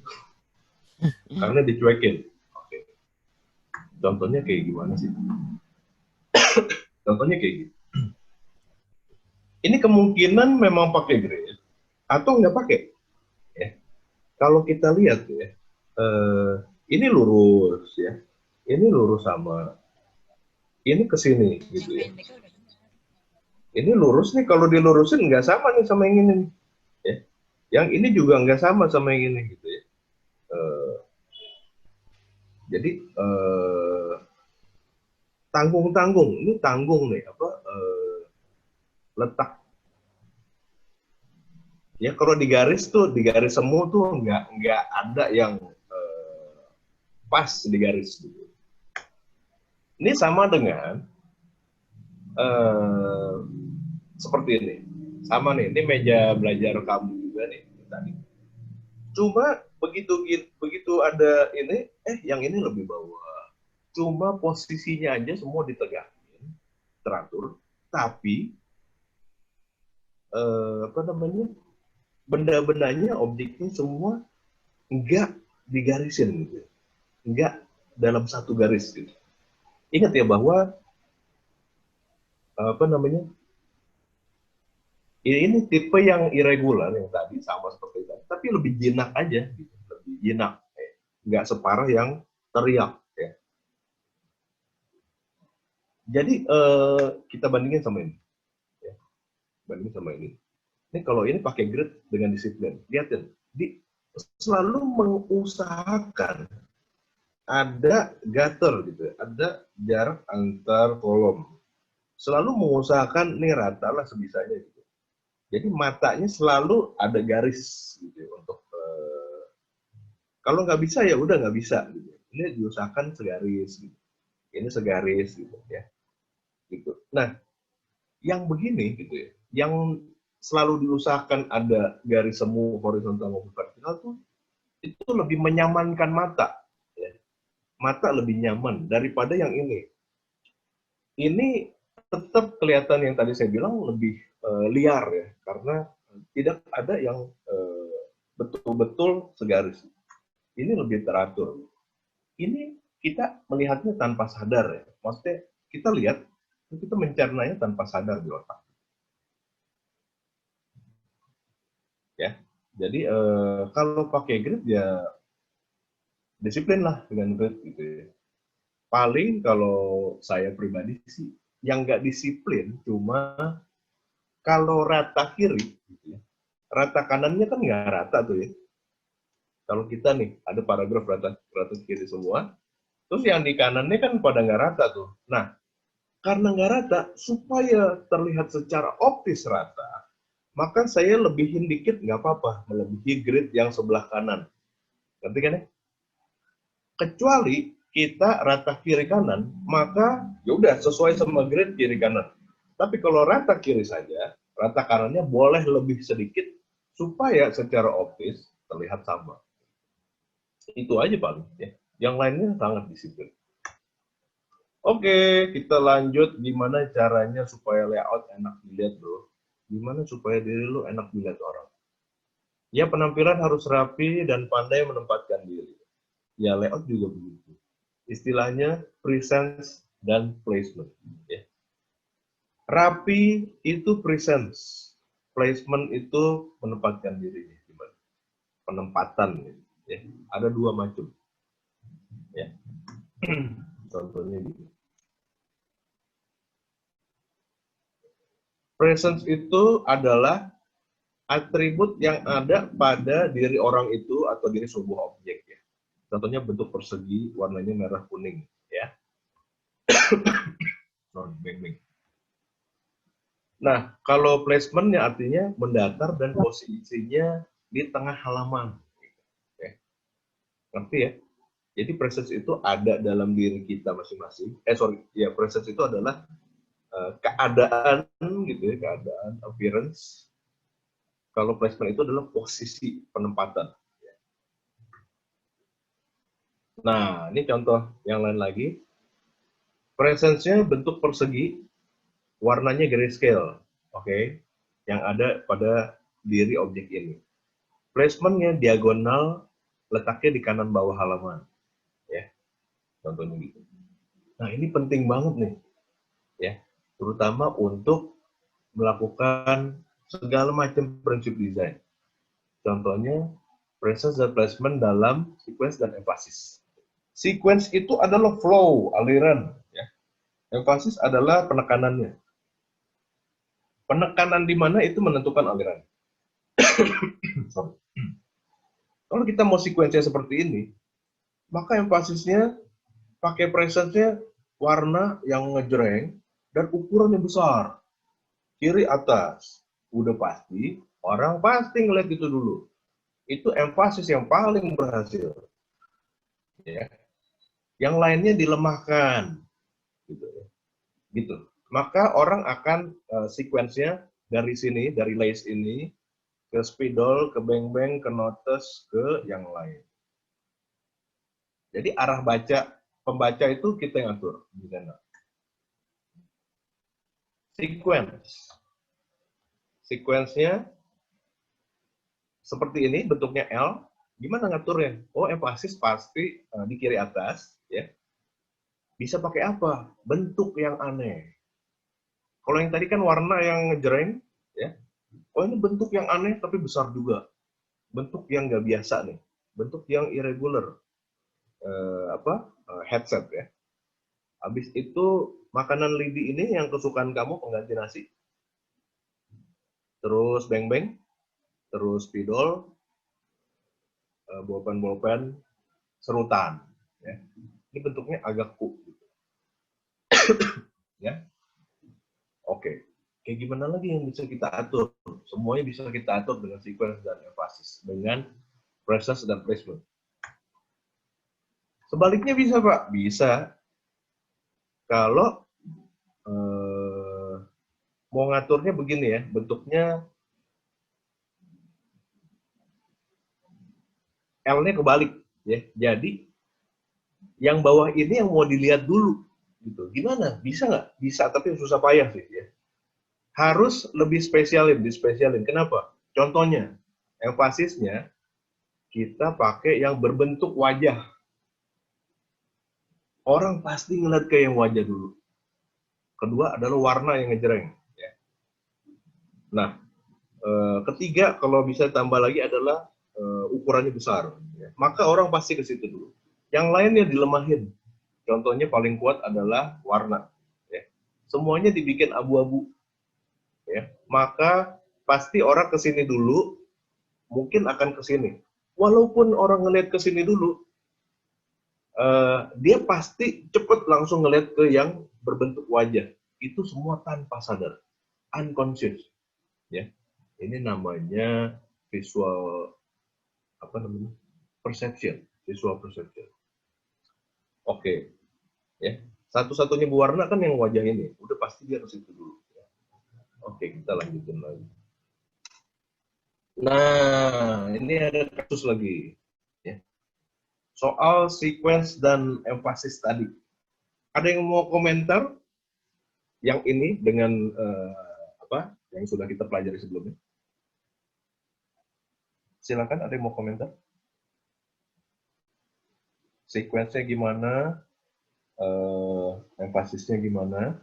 karena dicuekin. Oke. Contohnya kayak gimana sih? Contohnya kayak gitu. Ini kemungkinan memang pakai grid atau nggak pakai. Ya. Kalau kita lihat ya, ini lurus ya, ini lurus sama, ini ke sini gitu ya. Ini lurus nih, kalau dilurusin nggak sama nih sama yang ini. Ya. Yang ini juga nggak sama sama yang ini gitu ya. Jadi tanggung-tanggung, ini tanggung nih apa letak. Ya kalau di garis semu tuh nggak ada yang pas di garis gitu. Ini sama dengan seperti ini, sama nih. Ini meja belajar kamu juga nih tadi. Cuma begitu ada ini, yang ini lebih bawah. Cuma posisinya aja semua ditegangin, teratur, tapi apa namanya, benda-bendanya, objeknya semua enggak digarisin gitu, enggak dalam satu garis gitu. Ingat ya bahwa apa namanya, ini tipe yang irregular yang tadi sama seperti tadi, tapi lebih jinak aja, gitu. Lebih jinak, nggak separah yang teriak. Ya. Jadi kita bandingin sama ini, ya. Bandingin sama ini. Ini kalau ini pakai grid dengan disiplin, lihatin, selalu mengusahakan ada gutter gitu, ada jarak antar kolom. Selalu mengusahakan ini rata lah sebisanya gitu. Jadi matanya selalu ada garis gitu untuk kalau nggak bisa ya udah nggak bisa gitu. Ini diusahakan segaris gitu. Ini segaris gitu ya. Gitu. Nah, yang begini gitu ya, yang selalu diusahakan ada garis semu horizontal maupun vertikal tuh itu lebih menyamankan mata ya. Mata lebih nyaman daripada yang ini. Ini tetap kelihatan yang tadi saya bilang lebih liar ya, karena tidak ada yang betul-betul segaris. Ini lebih teratur. Ini kita melihatnya tanpa sadar ya. Maksudnya kita lihat, kita mencernanya tanpa sadar di otak. Ya, jadi kalau pakai grid ya disiplin lah dengan grid gitu ya. Paling kalau saya pribadi sih yang nggak disiplin cuma kalau rata kiri, gitu ya. Rata kanannya kan nggak rata tuh ya. Kalau kita nih ada paragraf rata kiri semua, terus yang di kanannya kan pada nggak rata tuh. Nah, karena nggak rata, supaya terlihat secara optis rata, maka saya lebihin dikit nggak apa-apa, melebihi grid yang sebelah kanan. Ngerti kan ya? Kecuali kita rata kiri kanan, maka ya udah sesuai sama grid kiri kanan. Tapi kalau rata kiri saja, rata kanannya boleh lebih sedikit supaya secara optis terlihat sama. Itu aja paling ya. Yang lainnya sangat disiplin. Oke, kita lanjut gimana caranya supaya layout enak dilihat, bro. Gimana supaya diri lu enak dilihat orang. Ya, penampilan harus rapi dan pandai menempatkan diri. Ya, layout juga begitu. Istilahnya presence dan placement. Ya. Rapi itu presence, placement itu menempatkan diri. Penempatan. Ya. Ada dua macam. Ya. Contohnya gitu. Presence itu adalah atribut yang ada pada diri orang itu atau diri sebuah objek. Ya. Contohnya bentuk persegi, warnanya merah kuning. Ya. Beng-beng. Nah, kalau placementnya artinya mendatar dan posisinya di tengah halaman. Ya. Ngerti ya? Jadi presence itu ada dalam diri kita masing-masing. Presence itu adalah keadaan gitu ya, keadaan, appearance. Kalau placement itu adalah posisi penempatan. Nah, ini contoh yang lain lagi. Presence-nya bentuk persegi, warnanya grayscale, oke, yang ada pada diri objek ini. Placement-nya diagonal, letaknya di kanan bawah halaman, ya, contohnya gitu. Nah, ini penting banget nih, ya, terutama untuk melakukan segala macam prinsip desain. Contohnya, presence dan placement dalam sequence dan emphasis. Sequence itu adalah flow, aliran. Ya. Emphasis adalah penekanannya. Penekanan di mana itu menentukan aliran. Kalau kita mau sequence seperti ini, maka empasisnya pakai presence-nya warna yang ngejreng dan ukurannya besar. Kiri atas. Udah pasti, orang pasti ngeliat itu dulu. Itu emphasis yang paling berhasil. Ya. Yang lainnya dilemahkan. Gitu. Maka orang akan sequence-nya dari sini, dari lace ini, ke spidol, ke beng-beng, ke notes, ke yang lain. Jadi arah pembaca itu kita yang atur. Sequence. sequence-nya seperti ini, bentuknya L. Gimana ngaturnya? Oh, emphasis pasti di kiri atas, ya. Bisa pakai apa? Bentuk yang aneh. Kalau yang tadi kan warna yang ngejreng, ya. Oh, ini bentuk yang aneh tapi besar juga. Bentuk yang nggak biasa nih. Bentuk yang irregular. Headset ya. Habis itu makanan lidi ini yang kesukaan kamu pengganti nasi. Terus beng-beng, terus spidol, bolpen-bolpen, serutan. Ya. Ini bentuknya agak ku. Ya. Oke. Kayak gimana lagi yang bisa kita atur? Semuanya bisa kita atur dengan sequence dan emphasis. Dengan presence dan placement. Sebaliknya bisa, Pak? Bisa. Kalau mau ngaturnya begini ya, bentuknya L-nya kebalik. Ya. Jadi, yang bawah ini yang mau dilihat dulu. Gitu. Gimana? Bisa nggak? Bisa, tapi susah payah sih. Ya. Harus lebih dispesialin. Kenapa? Contohnya, emphasisnya kita pakai yang berbentuk wajah. Orang pasti ngeliat ke yang wajah dulu. Kedua adalah warna yang ngejreng. Ya. Nah, ketiga kalau bisa tambah lagi adalah ukurannya besar. Ya. Maka orang pasti ke situ dulu. Yang lainnya dilemahin. Contohnya paling kuat adalah warna. Ya. Semuanya dibikin abu-abu. Ya. Maka pasti orang ke sini dulu, mungkin akan ke sini. Walaupun orang ngeliat ke sini dulu, dia pasti cepet langsung ngeliat ke yang berbentuk wajah. Itu semua tanpa sadar, unconscious. Ya, ini namanya visual perception, visual perception. Oke, ya. Satu-satunya berwarna kan yang wajah ini. Udah pasti dia ke situ dulu. Ya. Oke, kita lanjutin lagi. Nah, ini ada kasus lagi. Ya. Soal sequence dan emphasis tadi. Ada yang mau komentar yang ini dengan yang sudah kita pelajari sebelumnya? Silakan, ada yang mau komentar? Sequence-nya gimana? Emphasisnya gimana?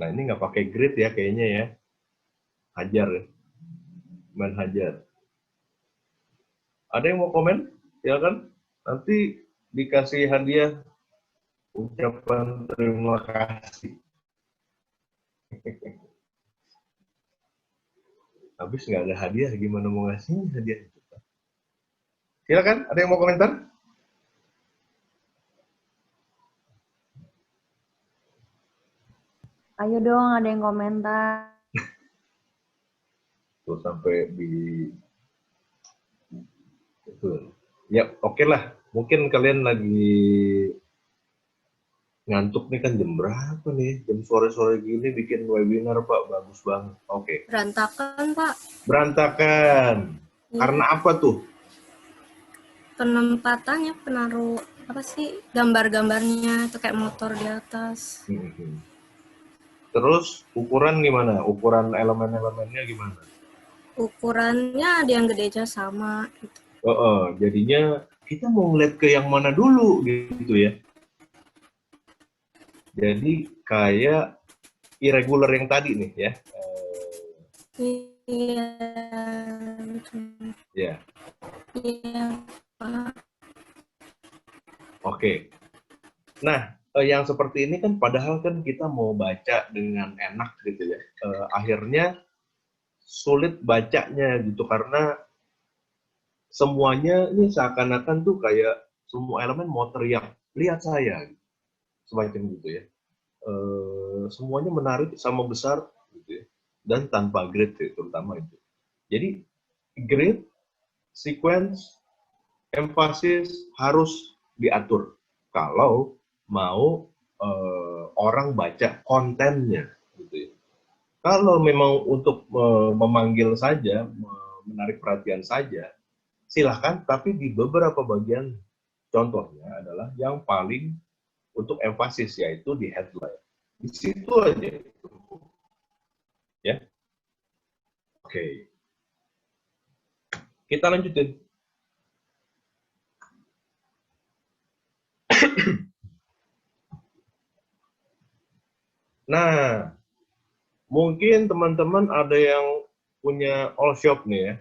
Nah, ini nggak pakai grid ya kayaknya ya. Hajar ya. Main hajar. Ada yang mau komen? Silakan. Nanti dikasih hadiah ucapan terima kasih. Habis nggak ada hadiah, gimana mau ngasih hadiah? Silakan, ada yang mau komentar? Ayo dong, ada yang komentar. Tuh sampai di itu. Ya, oke lah. Mungkin kalian lagi ngantuk nih, kan jam berapa nih? Jam sore-sore gini bikin webinar, Pak. Bagus banget. Oke. Berantakan, Pak. Berantakan. Ya. Karena apa tuh? Penempatannya, penaruh apa sih gambar-gambarnya itu kayak motor di atas. Terus ukuran gimana? Ukuran elemen-elemennya gimana? Ukurannya ada yang gedenya sama gitu. Jadinya kita mau ngeliat ke yang mana dulu gitu ya. Jadi kayak irregular yang tadi nih ya. Iya. Ya. Iya, Pak. Oke. Nah, yang seperti ini kan padahal kan kita mau baca dengan enak gitu ya. Akhirnya sulit bacanya gitu karena semuanya ini seakan-akan tuh kayak semua elemen mau teriak, lihat saya, semacam gitu ya. Semuanya menarik sama besar gitu ya. Dan tanpa grid ya, terutama itu. Jadi grid, sequence, emphasis harus diatur kalau mau orang baca kontennya gitu ya. Kalau memang untuk memanggil saja, menarik perhatian saja, silahkan, tapi di beberapa bagian, contohnya adalah yang paling untuk emphasis, yaitu di headline. Di situ aja. Ya. Oke. Kita lanjutin. Nah, mungkin teman-teman ada yang punya all shop nih ya.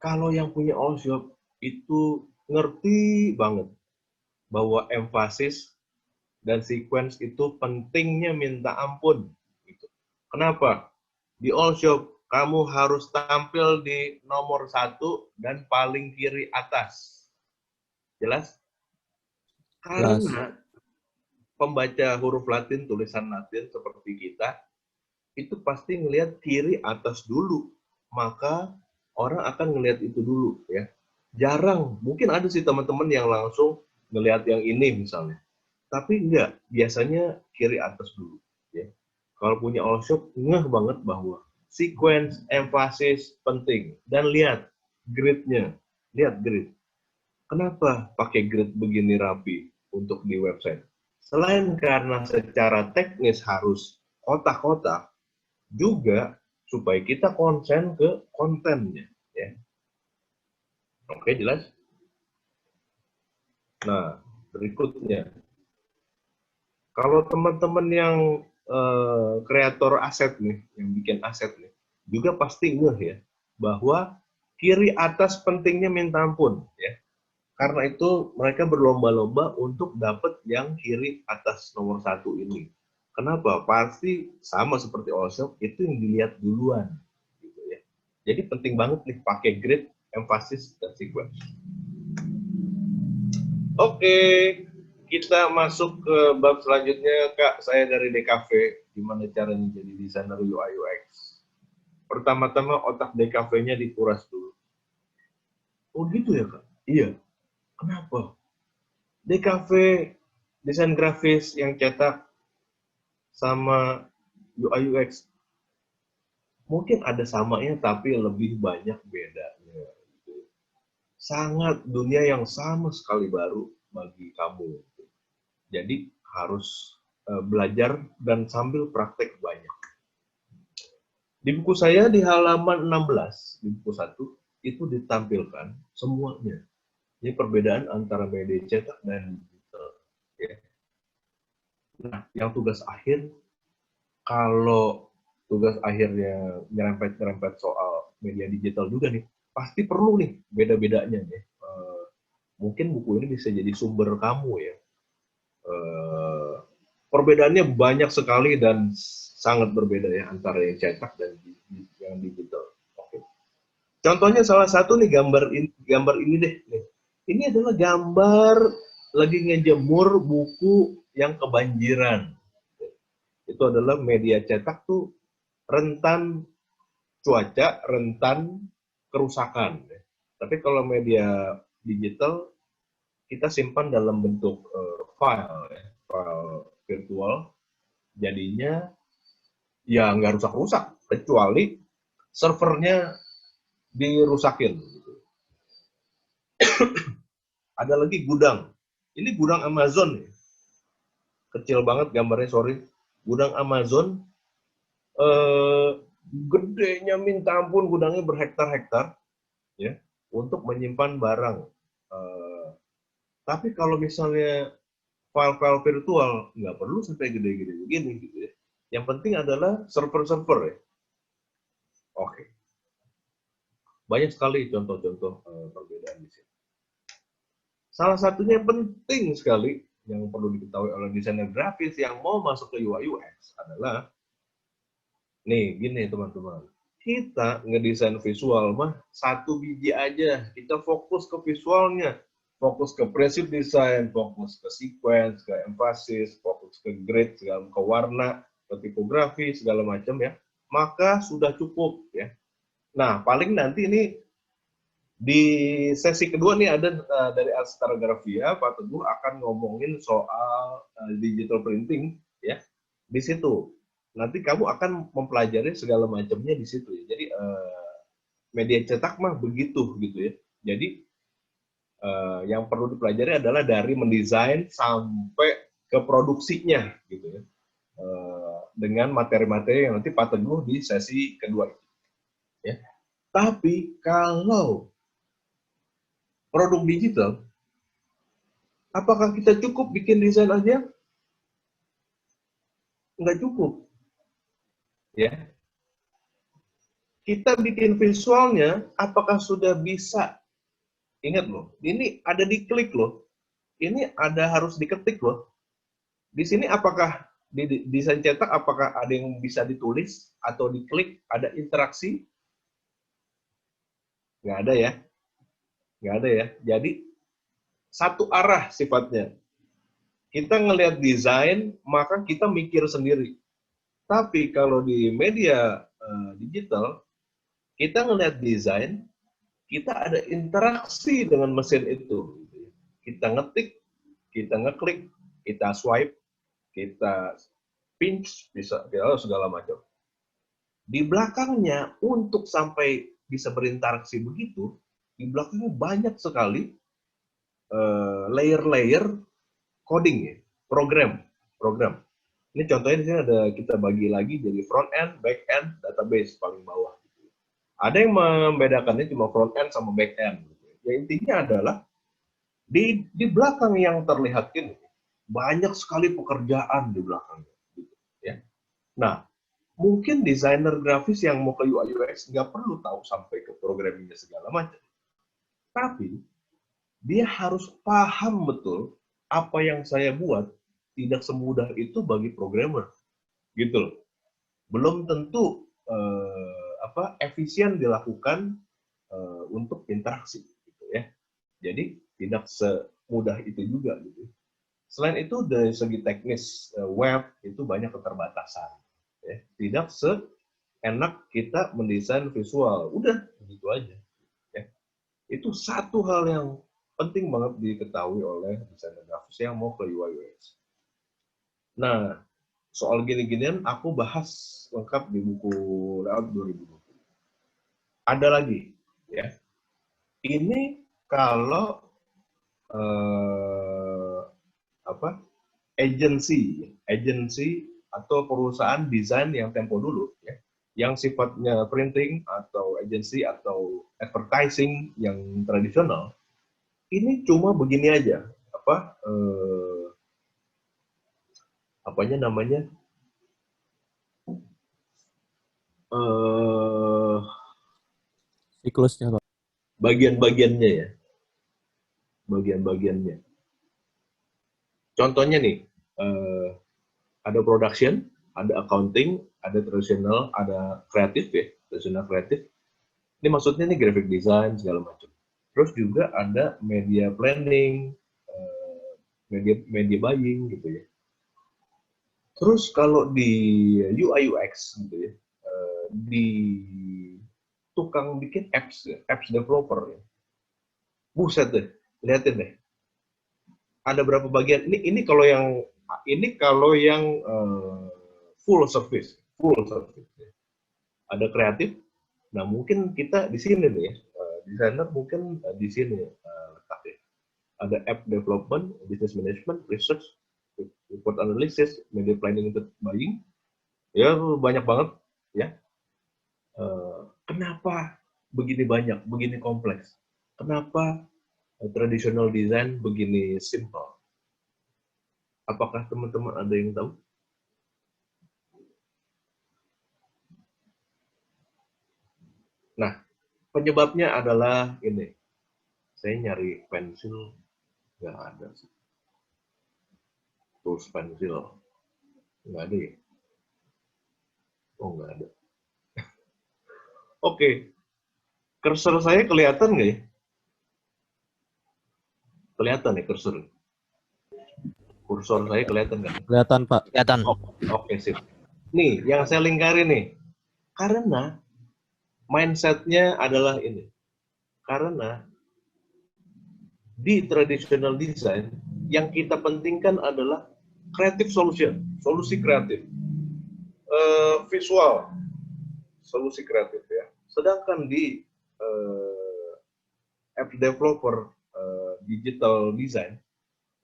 Kalau yang punya all shop itu ngerti banget bahwa emphasis dan sequence itu pentingnya minta ampun. Gitu. Kenapa? Di all shop kamu harus tampil di nomor 1 dan paling kiri atas. Jelas? Karena pembaca huruf Latin, tulisan Latin seperti kita, itu pasti ngelihat kiri atas dulu. Maka orang akan ngelihat itu dulu. Ya. Jarang, mungkin ada sih teman-teman yang langsung ngelihat yang ini misalnya. Tapi enggak, biasanya kiri atas dulu. Ya. Kalau punya all shop, ngeh banget bahwa sequence, emphasis penting. Dan lihat grid-nya. Lihat grid. Kenapa pakai grid begini rapi untuk di website? Selain karena secara teknis harus kotak-kotak, juga supaya kita konsen ke kontennya. Ya. Oke, jelas? Nah, berikutnya. Kalau teman-teman yang kreator aset nih, yang bikin aset nih, juga pasti ngeh ya, bahwa kiri atas pentingnya minta ampun. Ya. Karena itu mereka berlomba-lomba untuk dapat yang kiri atas nomor 1 ini. Kenapa? Pasti sama seperti all shop, itu yang dilihat duluan. Gitu ya. Jadi penting banget nih pakai grid, emphasis, dan sequence. Oke, kita masuk ke bab selanjutnya, Kak. Saya dari DKV, gimana caranya jadi desainer UI UX. Pertama-tama otak DKV-nya dikuras dulu. Oh gitu ya, Kak? Iya. Kenapa? DKV, desain grafis yang cetak, sama UI UX, mungkin ada samanya tapi lebih banyak bedanya. Sangat dunia yang sama sekali baru bagi kamu. Jadi harus belajar dan sambil praktek banyak. Di buku saya di halaman 16, di buku 1, itu ditampilkan semuanya. Ini perbedaan antara media cetak dan digital. Ya. Nah, yang tugas akhir, kalau tugas akhirnya nyerempet-nyerempet soal media digital juga nih, pasti perlu nih beda-bedanya nih. Mungkin buku ini bisa jadi sumber kamu ya. Perbedaannya banyak sekali dan sangat berbeda ya antara yang cetak dan yang digital. Oke. Contohnya salah satu nih gambar ini deh. Nih. Ini adalah gambar lagi ngejemur buku yang kebanjiran. Itu adalah media cetak tuh rentan cuaca, rentan kerusakan. Tapi kalau media digital, kita simpan dalam bentuk file virtual, jadinya ya nggak rusak-rusak, kecuali servernya dirusakin. Ada lagi gudang. Ini gudang Amazon. Kecil banget gambarnya, sorry. Gudang Amazon. Gedenya minta ampun, gudangnya berhektar-hektar. Ya, untuk menyimpan barang. Tapi kalau misalnya file-file virtual, nggak perlu sampai gede-gede begini. Gitu ya. Yang penting adalah server-server. Ya. Oke. Banyak sekali contoh-contoh perbedaan di sini. Salah satunya penting sekali yang perlu diketahui oleh desainer grafis yang mau masuk ke UI UX adalah, nih gini teman-teman, kita ngedesain visual mah 1 biji aja, kita fokus ke visualnya, fokus ke prinsip desain, fokus ke sequence, ke emphasis, fokus ke grid, segala ke warna, ke tipografi, segala macam ya, maka sudah cukup ya. Nah paling nanti ini di sesi kedua nih ada dari Astara Grafia, Pak Teguh akan ngomongin soal digital printing ya. Di situ nanti kamu akan mempelajari segala macamnya di situ ya. Jadi media cetak mah begitu gitu ya. Jadi Yang perlu dipelajari adalah dari mendesain sampai ke produksinya, gitu ya. Dengan materi-materi yang nanti Pak Teguh di sesi kedua itu. Ya. Tapi kalau produk digital, apakah kita cukup bikin desain aja? Nggak cukup. Ya. Kita bikin visualnya, apakah sudah bisa? Ingat loh, ini ada di klik loh. Ini ada harus diketik loh. Di sini apakah di desain cetak, apakah ada yang bisa ditulis atau diklik, ada interaksi? Nggak ada ya. Nggak ada ya. Jadi, satu arah sifatnya. Kita ngelihat desain, maka kita mikir sendiri. Tapi kalau di media digital, kita ngelihat desain, kita ada interaksi dengan mesin itu. Kita ngetik, kita ngeklik, kita swipe, kita pinch, bisa segala macam. Di belakangnya, untuk sampai bisa berinteraksi begitu, di belakangnya banyak sekali layer-layer coding ya, program. Ini contohnya di sini ada, kita bagi lagi jadi front end, back end, database paling bawah. Ada yang membedakannya cuma front end sama back end. Ya intinya adalah di belakang yang terlihat ini banyak sekali pekerjaan di belakangnya. Ya. Nah, mungkin desainer grafis yang mau ke UI UX nggak perlu tahu sampai ke programmingnya segala macam. Tapi dia harus paham betul apa yang saya buat tidak semudah itu bagi programmer, gitu loh. Belum tentu efisien dilakukan untuk interaksi, gitu ya. Jadi tidak semudah itu juga, gitu. Selain itu dari segi teknis web itu banyak keterbatasan, ya. Tidak seenak kita mendesain visual, udah begitu aja. Ya. Itu satu hal yang penting banget diketahui oleh desainer grafis yang mau ke UI UX. Nah, soal gini-ginian aku bahas lengkap di buku Layout 2020. Ada lagi, ya. Ini kalau agensi atau perusahaan desain yang tempo dulu, ya, yang sifatnya printing atau agensi atau advertising yang tradisional, ini cuma begini aja, siklusnya Pak. bagian-bagiannya ya, bagian-bagiannya. Contohnya nih, ada production, ada accounting, ada tradisional, ada kreatif ya, tradisional kreatif. Ini maksudnya nih graphic design segala macam. Terus juga ada media planning, media buying gitu ya. Terus kalau di UI UX gitu ya, di tukang bikin apps ya, apps developer ya. Buset deh, lihatin deh. Ada berapa bagian? Ini kalau yang full service ya. Ada kreatif. Nah, mungkin kita di sini nih ya, desainer mungkin di sini letaknya. Ada app development, business management, research, report analysis, media planning untuk buying. Ya, banyak banget ya. Kenapa begini banyak, begini kompleks? Kenapa traditional design begini simple? Apakah teman-teman ada yang tahu? Nah, penyebabnya adalah ini. Saya nyari pensil, nggak ada sih. Tools pensil, nggak ada ya? Oh, nggak ada. Oke, cursor saya kelihatan nggak ya? Kelihatan ya cursor? Kursor saya kelihatan nggak? Kelihatan Pak. Kelihatan. Oke, sip. Nih, yang saya lingkari nih. Karena mindset-nya adalah ini. Karena di traditional design, yang kita pentingkan adalah creative solution, solusi kreatif. Visual, solusi kreatif ya. Sedangkan di app developer, digital design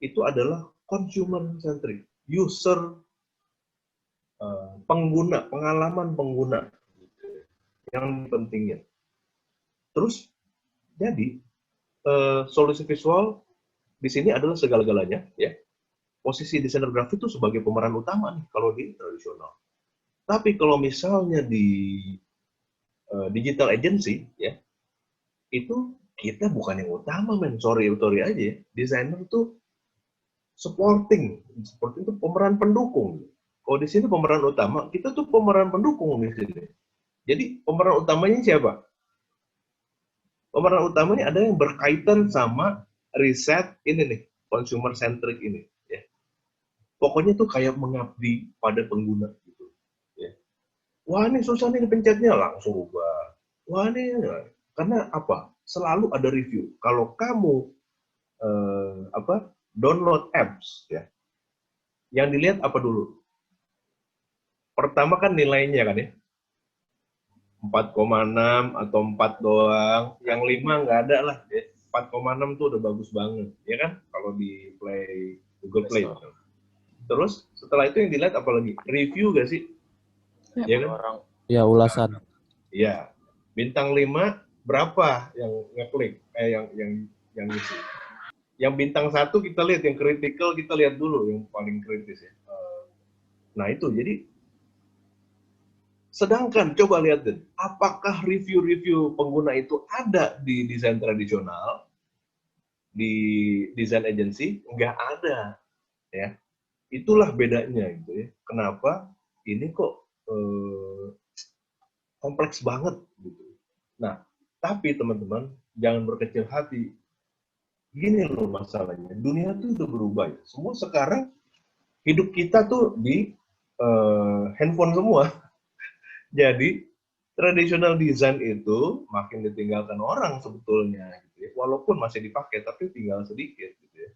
itu adalah consumer centric, user, pengguna, pengalaman pengguna yang pentingnya. Terus jadi solusi visual di sini adalah segala-galanya, ya. Posisi desainer grafis itu sebagai pemeran utama nih kalau di tradisional. Tapi kalau misalnya di digital agency, ya, itu kita bukan yang utama, men. Sorry aja ya. Desainer itu supporting itu pemeran pendukung. Kalau di sini pemeran utama, kita tuh pemeran pendukung di sini. Jadi pemeran utamanya siapa? Pemeran utamanya ada yang berkaitan sama riset ini nih, consumer centric ini. Ya. Pokoknya tuh kayak mengabdi pada pengguna gitu. Ya. Wah ini susah nih pencetnya, langsung ubah. Wah ini karena apa? Selalu ada review. Kalau kamu download apps, ya, yang dilihat apa dulu? Pertama kan nilainya kan ya, 4,6 atau 4 doang, yang 5 nggak ada lah, ya. 4,6 tuh udah bagus banget, ya kan? Kalau di Google Play. Terus setelah itu yang dilihat apa lagi? Review gak sih? Ya kan? Ya, ulasan. Iya. Bintang 5 berapa yang ngeklik? Yang ngisi. Yang bintang 1 kita lihat, yang critical kita lihat dulu, yang paling kritis ya. Nah itu, jadi sedangkan coba lihat deh, apakah review-review pengguna itu ada di desain tradisional, di desain agency? Nggak ada, ya. Itulah bedanya gitu ya. Kenapa ini kok kompleks banget gitu. Nah, tapi teman-teman jangan berkecil hati. Gini loh masalahnya, dunia tuh udah berubah ya. Semua sekarang hidup kita tuh di handphone semua. Jadi traditional design itu makin ditinggalkan orang sebetulnya, gitu ya. Walaupun masih dipakai, tapi tinggal sedikit, gitu ya.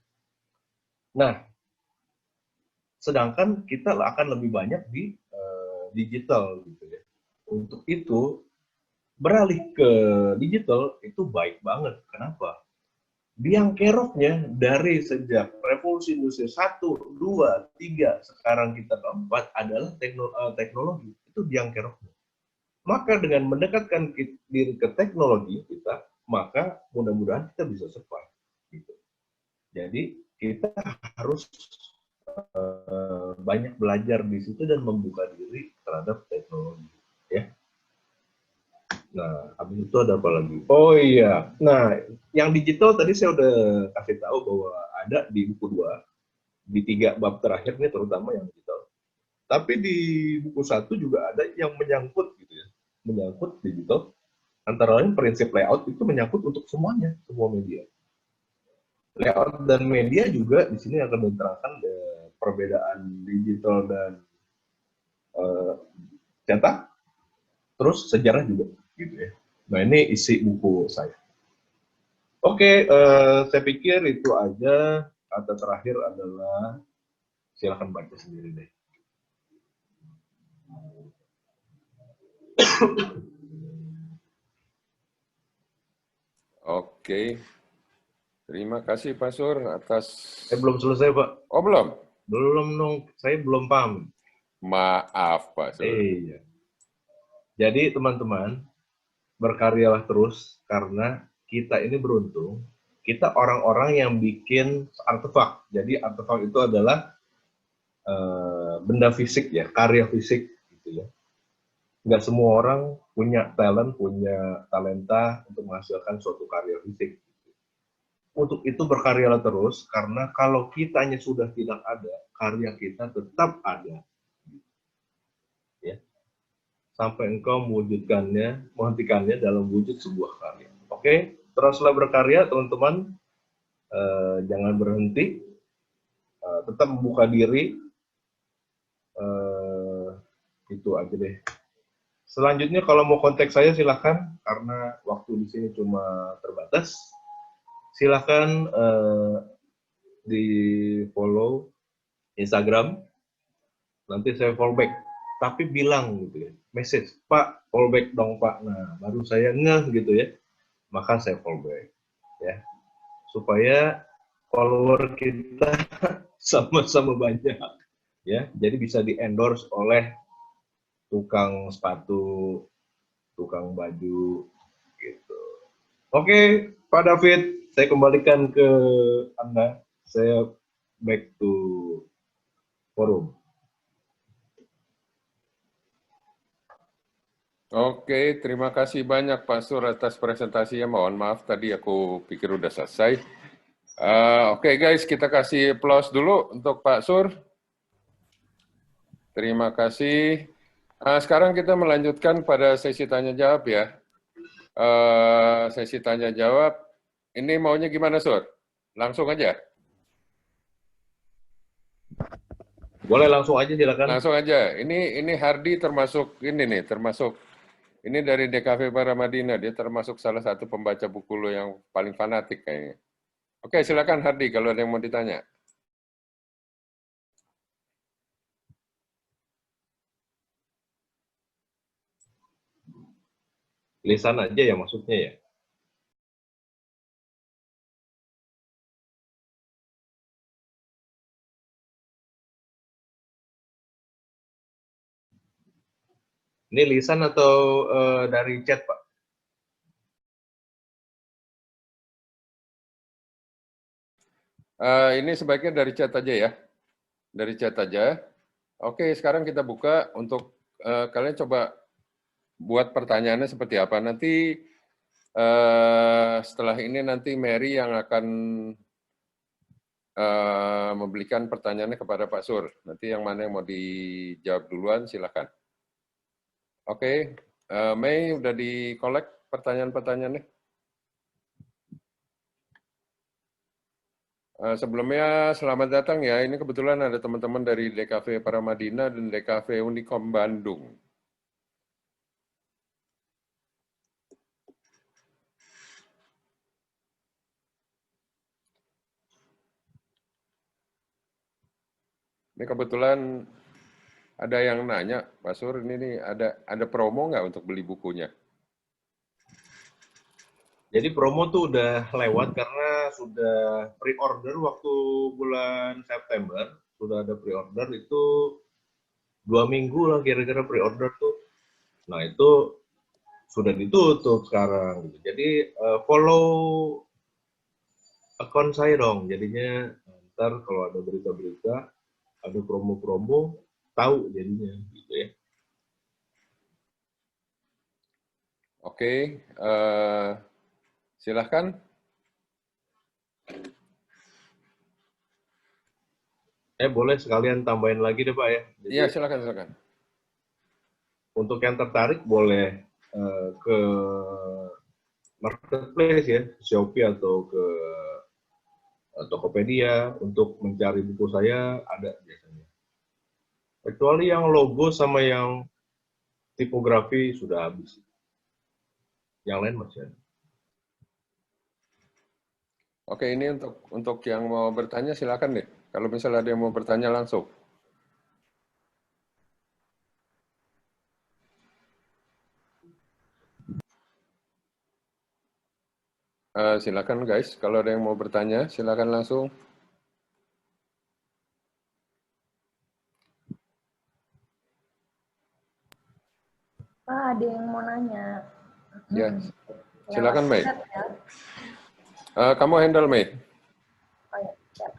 Nah, sedangkan kita akan lebih banyak di digital, gitu ya. Untuk itu beralih ke digital itu baik banget. Kenapa? Biang keroknya dari sejak revolusi industri 1, 2, 3, sekarang kita keempat adalah teknologi. Itu biang keroknya. Maka dengan mendekatkan diri ke teknologi kita, maka mudah-mudahan kita bisa survive. Gitu. Jadi kita harus banyak belajar di situ dan membuka diri terhadap teknologi. Ya. Nah, habis itu ada apa lagi? Oh iya, nah yang digital tadi saya udah kasih tahu bahwa ada di buku 2, di 3 bab terakhir nih terutama yang digital. Tapi di buku 1 juga ada yang menyangkut gitu ya, menyangkut digital. Antara lain prinsip layout itu menyangkut untuk semuanya, semua media. Layout dan media juga di sini akan diterangkan perbedaan digital dan cetak, terus sejarah juga. Gitu ya. Nah ini isi buku saya. Oke, saya pikir itu aja. Kata terakhir adalah silakan baca sendiri deh. Oke. Terima kasih Pak Sur atas... Saya belum selesai Pak. Oh belum? Belum dong, saya belum paham. Maaf Pak Sur. Iya. Jadi teman-teman, berkaryalah terus karena kita ini beruntung, kita orang-orang yang bikin artefak. Jadi artefak itu adalah benda fisik ya, karya fisik gitu ya. Nggak semua orang punya talent, punya talenta untuk menghasilkan suatu karya fisik. Untuk itu berkaryalah terus karena kalau kitanya sudah tidak ada, karya kita tetap ada. Ya. Sampai engkau mewujudkannya, menghentikannya dalam wujud sebuah karya. Oke, teruslah berkarya teman-teman, jangan berhenti, tetap membuka diri, itu aja deh. Selanjutnya kalau mau kontak saya silahkan, karena waktu di sini cuma terbatas. Silahkan di follow Instagram, nanti saya follow back. Tapi bilang gitu ya, message, Pak, follow back dong Pak. Nah, baru saya ngeh gitu ya, maka saya follow back. Ya. supaya follower kita sama-sama banyak, ya. Jadi bisa di-endorse oleh tukang sepatu, tukang baju, gitu. Oke, Pak David, saya kembalikan ke Anda. Saya back to forum. Oke, terima kasih banyak Pak Sur atas presentasinya. Mohon maaf tadi aku pikir udah selesai. Oke guys, kita kasih applause dulu untuk Pak Sur. Terima kasih. Sekarang kita melanjutkan pada sesi tanya jawab ya. Sesi tanya jawab. Ini maunya gimana Sur? Langsung aja. Boleh langsung aja silakan. Langsung aja. Ini Hardi termasuk ini nih, termasuk ini dari DKV Paramadina. Dia termasuk salah satu pembaca buku lo yang paling fanatik kayaknya. Oke, silakan Hardi kalau ada yang mau ditanya. Lisan aja ya maksudnya ya. Ini lisan atau dari chat, Pak? Ini sebaiknya dari chat aja ya. Dari chat aja. Oke, sekarang kita buka untuk kalian coba buat pertanyaannya seperti apa. Nanti setelah ini nanti Mary yang akan memberikan pertanyaannya kepada Pak Sur. Nanti yang mana yang mau dijawab duluan, silakan. Oke, Mei udah di-collect pertanyaan-pertanyaannya? Sebelumnya selamat datang ya, ini kebetulan ada teman-teman dari DKV Paramadina dan DKV Unikom Bandung. Ini kebetulan ada yang nanya, Pak Sur, ini nih ada promo nggak untuk beli bukunya? Jadi promo tuh udah lewat karena sudah pre-order waktu bulan September. Sudah ada pre-order itu 2 minggu lah kira-kira pre-order tuh. Nah itu sudah ditutup sekarang. Jadi follow akun saya dong. Jadinya ntar kalau ada berita-berita, ada promo-promo, tahu jadinya gitu ya. Oke, silahkan. Boleh sekalian tambahin lagi deh Pak ya. Iya, silakan. Untuk yang tertarik boleh ke marketplace ya, Shopee atau ke Tokopedia untuk mencari buku saya ada biasanya. Kecuali yang logo sama yang tipografi sudah habis. Yang lain masih ada. Oke, ini untuk yang mau bertanya silakan deh. Kalau misalnya ada yang mau bertanya langsung. Silakan guys, kalau ada yang mau bertanya silakan langsung. Pak, ada yang mau nanya. Ya, Lewat silakan Mei. chat ya. Kamu handle Mei. Oh ya, chat.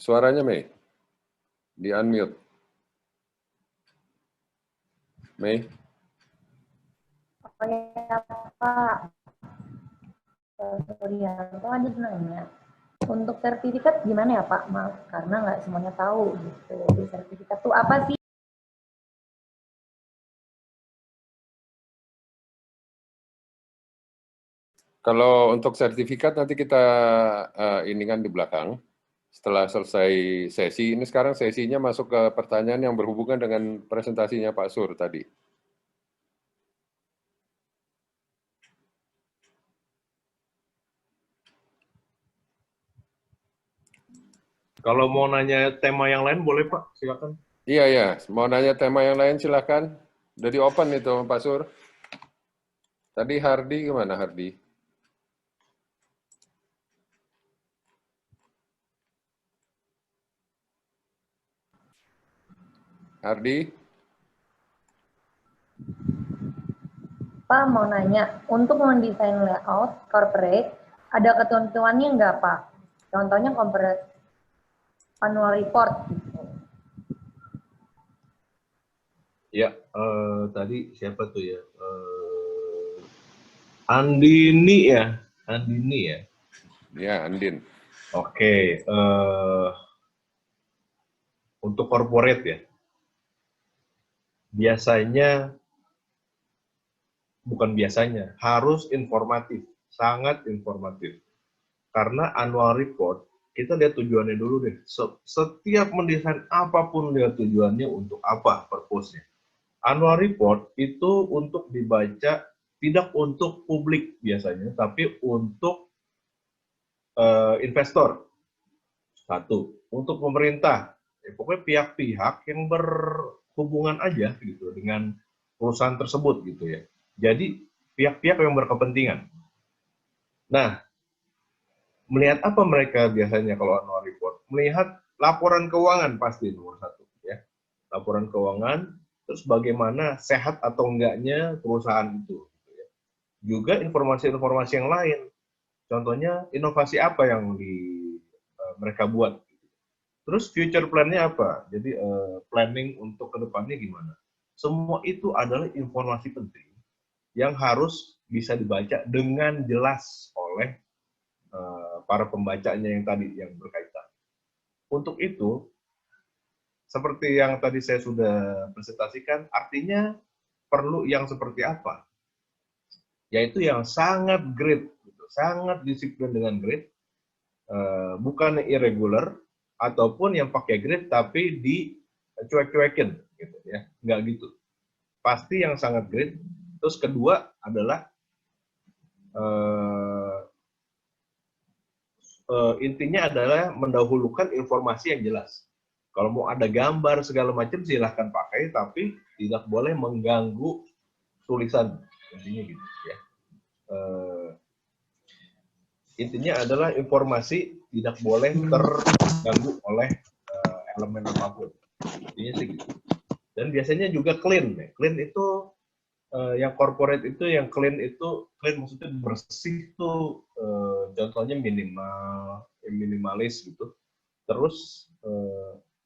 Suaranya Mei, di unmute. Mei. Oh ya, Pak. Suryanto ada nanya. Untuk sertifikat gimana ya Pak? Maaf, karena nggak semuanya tahu gitu. Jadi sertifikat tuh apa sih? Kalau untuk sertifikat nanti kita ini kan di belakang. Setelah selesai sesi, ini sekarang sesinya masuk ke pertanyaan yang berhubungan dengan presentasinya Pak Sur tadi. Kalau mau nanya tema yang lain boleh Pak, silakan. Iya, ya. Mau nanya tema yang lain silakan. Udah di open itu Pak Sur. Tadi Hardi gimana Hardi? Hardi? Pak mau nanya, untuk mendesain layout corporate, ada ketentuannya nggak Pak? Contohnya corporate annual report gitu. Ya, tadi siapa tuh ya? Andini ya, Andini ya. Ya, Andin. Oke, untuk corporate ya, biasanya bukan biasanya, harus informatif, sangat informatif. Karena annual report, kita lihat tujuannya dulu deh. Setiap mendesain apapun lihat tujuannya untuk apa, purpose-nya. Annual report itu untuk dibaca, tidak untuk publik biasanya, tapi untuk investor. Satu, untuk pemerintah, pokoknya pihak-pihak yang berhubungan aja gitu dengan perusahaan tersebut gitu ya. Jadi pihak-pihak yang berkepentingan. Nah, melihat apa mereka biasanya kalau annual report? Melihat laporan keuangan pasti nomor satu ya. Laporan keuangan, terus bagaimana sehat atau enggaknya perusahaan itu. Gitu ya. Juga informasi-informasi yang lain. Contohnya inovasi apa yang mereka buat. Terus future plan-nya apa? Jadi planning untuk kedepannya gimana? Semua itu adalah informasi penting yang harus bisa dibaca dengan jelas oleh para pembacanya yang tadi yang berkaitan. Untuk itu, seperti yang tadi saya sudah presentasikan, artinya perlu yang seperti apa? Yaitu yang sangat grid, gitu, sangat disiplin dengan grid, bukan irregular, ataupun yang pakai grid tapi dicuek-cuekin, gitu ya, nggak gitu. Pasti yang sangat grid. Terus kedua adalah intinya adalah mendahulukan informasi yang jelas. Kalau mau ada gambar segala macam silahkan pakai, tapi tidak boleh mengganggu tulisan. Intinya gitu ya. Intinya adalah informasi tidak boleh terganggu oleh elemen apapun. Intinya sih gitu. Dan biasanya juga clean. Ya. Clean itu yang corporate itu, yang clean itu, clean maksudnya bersih tuh contohnya minimalis gitu. Terus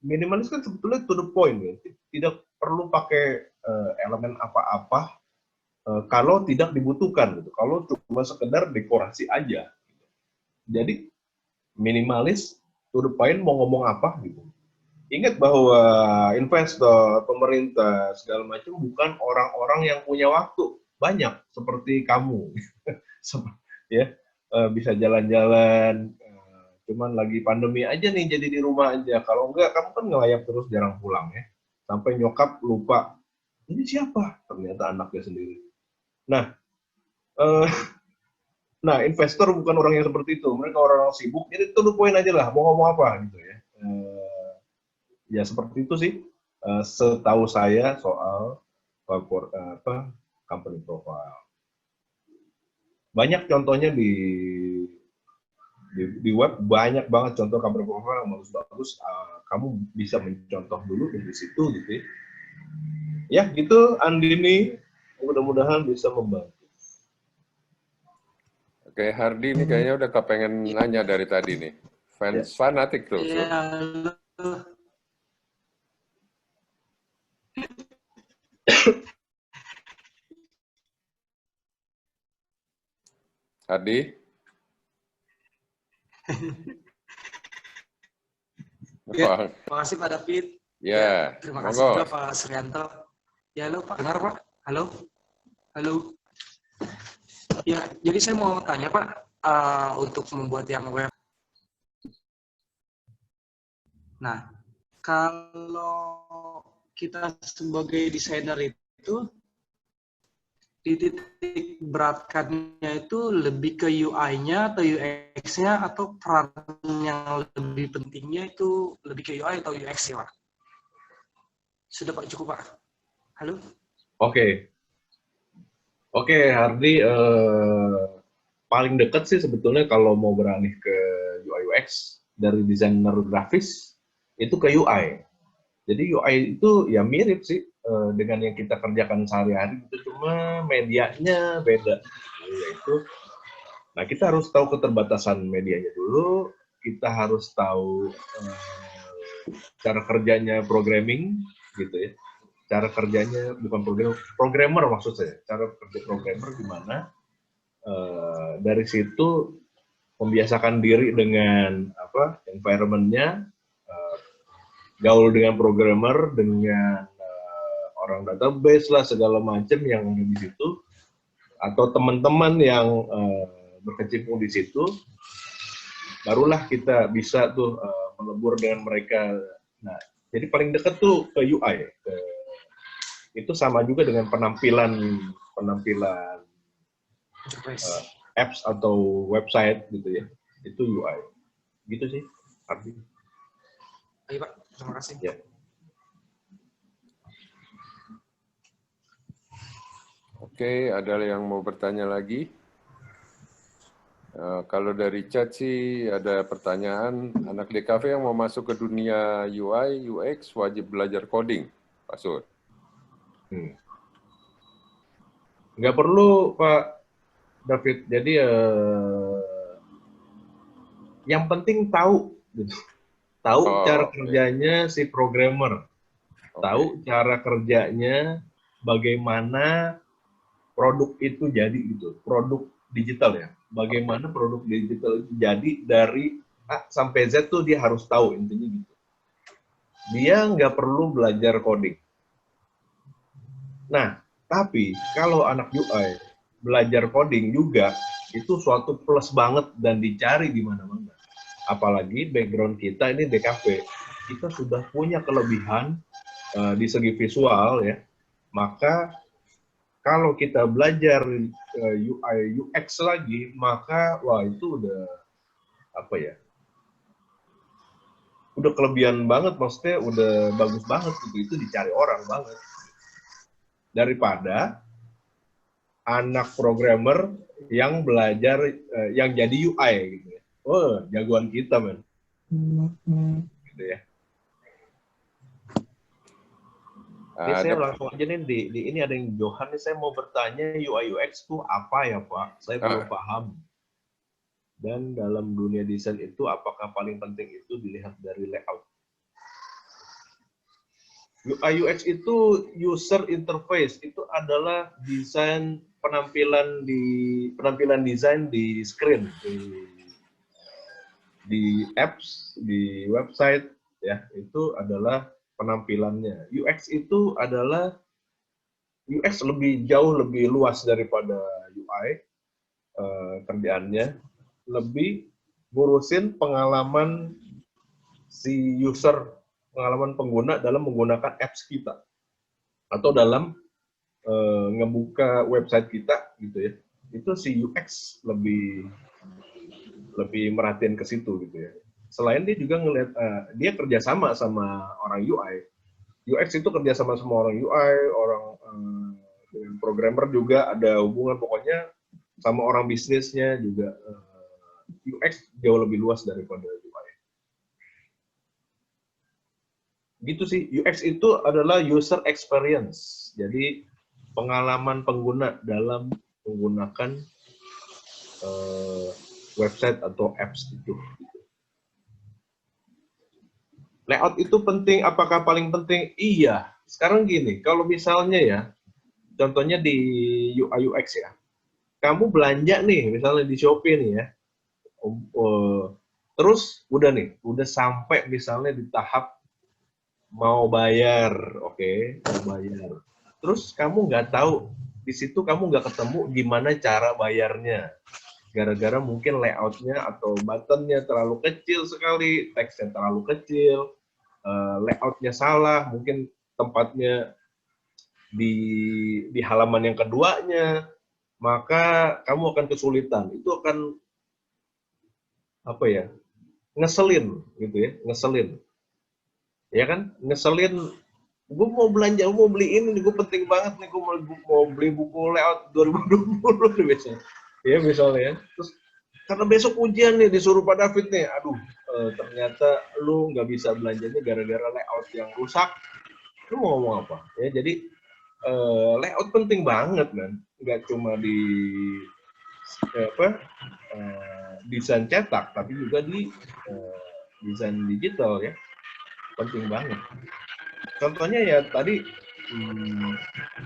minimalis kan sebetulnya to the point ya. Tidak perlu pakai elemen apa-apa kalau tidak dibutuhkan gitu. Kalau cuma sekedar dekorasi aja. Gitu. Jadi minimalis to the point mau ngomong apa gitu. Ingat bahwa investor, pemerintah, segala macam bukan orang-orang yang punya waktu banyak seperti kamu, ya bisa jalan-jalan. Cuman lagi pandemi aja nih jadi di rumah aja. Kalau enggak kamu kan ngelayap terus jarang pulang ya. Sampai nyokap lupa ini siapa? Ternyata anaknya sendiri. Nah, nah investor bukan orang yang seperti itu. Mereka orang sibuk. Jadi to the point aja lah. Mau ngomong apa gitu ya. Ya seperti itu sih setahu saya soal company profile. Banyak contohnya di web, banyak banget contoh company profile yang bagus-bagus. Kamu bisa mencontoh dulu dari situ gitu ya. Ya gitu Andini, mudah-mudahan bisa membantu. Oke, Hardi ini kayaknya udah kepengen nanya dari tadi nih. Fans fanatik tuh. Iya, Hardi? ya, makasih Pak David. Ya, Terima kasih juga Pak Suryanto. Ya, halo Pak. Dengar Pak? Halo? Halo? Ya, jadi saya mau tanya Pak, untuk membuat yang web. Nah, kalau kita sebagai desainer itu dititik beratkannya itu lebih ke UI-nya atau UX-nya atau peran yang lebih pentingnya itu lebih ke UI atau UX ya Pak? Sudah Pak, cukup Pak. Halo? Oke, Hardi, paling dekat sih sebetulnya kalau mau beralih ke UI UX dari desainer grafis itu ke UI. Jadi UI itu ya mirip sih dengan yang kita kerjakan sehari-hari, itu cuma medianya beda. Yaitu, nah kita harus tahu keterbatasan medianya dulu, kita harus tahu cara kerjanya programming gitu ya. Cara kerjanya bukan programmer maksud saya, cara kerja programmer gimana. Dari situ membiasakan diri dengan environment-nya, gaul dengan programmer, dengan orang database lah segala macam yang ada di situ, atau teman-teman yang berkecimpung di situ, barulah kita bisa tuh melebur dengan mereka. Nah, jadi paling dekat tuh ke UI. Itu sama juga dengan penampilan apps atau website gitu ya. Itu UI. Gitu sih, Ardi. Ayo Pak, terima kasih. Ya. Oke, ada yang mau bertanya lagi? Kalau dari chat sih ada pertanyaan, anak DKV yang mau masuk ke dunia UI, UX wajib belajar coding, Pak Sur. Nggak perlu, Pak David. Jadi yang penting tahu, gitu. Tahu cara kerjanya si programmer, tahu cara kerjanya bagaimana produk itu jadi gitu, produk digital ya. Bagaimana produk digital itu jadi dari A sampai Z tuh dia harus tahu intinya gitu. Dia nggak perlu belajar coding. Nah, tapi kalau anak UI belajar coding juga, itu suatu plus banget dan dicari di mana-mana. Apalagi background kita ini DKV, kita sudah punya kelebihan di segi visual ya. Maka kalau kita belajar UI UX lagi, maka wah itu udah apa ya? Udah kelebihan banget, maksudnya udah bagus banget gitu. Itu dicari orang banget. Daripada anak programmer yang belajar yang jadi UI gitu ya. Oh, jagoan kita, men. Gitu ya. Saya langsung aja nih di ini ada yang Johan nih, saya mau bertanya UI UX itu apa ya, Pak? Saya belum paham. Dan dalam dunia desain itu apakah paling penting itu dilihat dari layout? UI UX itu user interface, itu adalah desain penampilan desain di screen, di apps, di website ya, itu adalah penampilannya. UX itu adalah UX jauh lebih luas daripada UI kerjaannya, lebih ngurusin pengalaman si user, pengalaman pengguna dalam menggunakan apps kita atau dalam ngebuka website kita gitu ya. Itu si UX lebih merhatiin ke situ gitu ya. Selain dia juga ngelihat dia kerjasama sama orang UI. UX itu kerjasama sama orang UI, orang programmer juga ada hubungan, pokoknya sama orang bisnisnya juga. UX jauh lebih luas daripada UI. Gitu sih, UX itu adalah user experience. Jadi pengalaman pengguna dalam menggunakan website atau apps itu. Layout itu penting, apakah paling penting? Iya. Sekarang gini, kalau misalnya ya, contohnya di UI UX ya, kamu belanja nih, misalnya di Shopee nih ya, terus udah sampai misalnya di tahap mau bayar, oke, mau bayar. Terus kamu nggak tahu, di situ kamu nggak ketemu gimana cara bayarnya. Gara-gara mungkin layoutnya atau buttonnya terlalu kecil sekali, teksnya terlalu kecil, layoutnya salah, mungkin tempatnya di halaman yang keduanya, maka kamu akan kesulitan. Itu akan apa ya? Ngeselin gitu ya, ngeselin. Ya kan? Ngeselin, gue mau belanja, gue mau beli ini, gue penting banget nih, gue mau beli buku layout 2020 nih biasanya. Ya misalnya ya. Terus karena besok ujian nih disuruh Pak David nih, aduh ternyata lu nggak bisa belanjanya gara-gara layout yang rusak. Lu mau ngomong apa? Ya jadi layout penting banget kan, nggak cuma di desain cetak, tapi juga di desain digital ya, penting banget. Contohnya ya tadi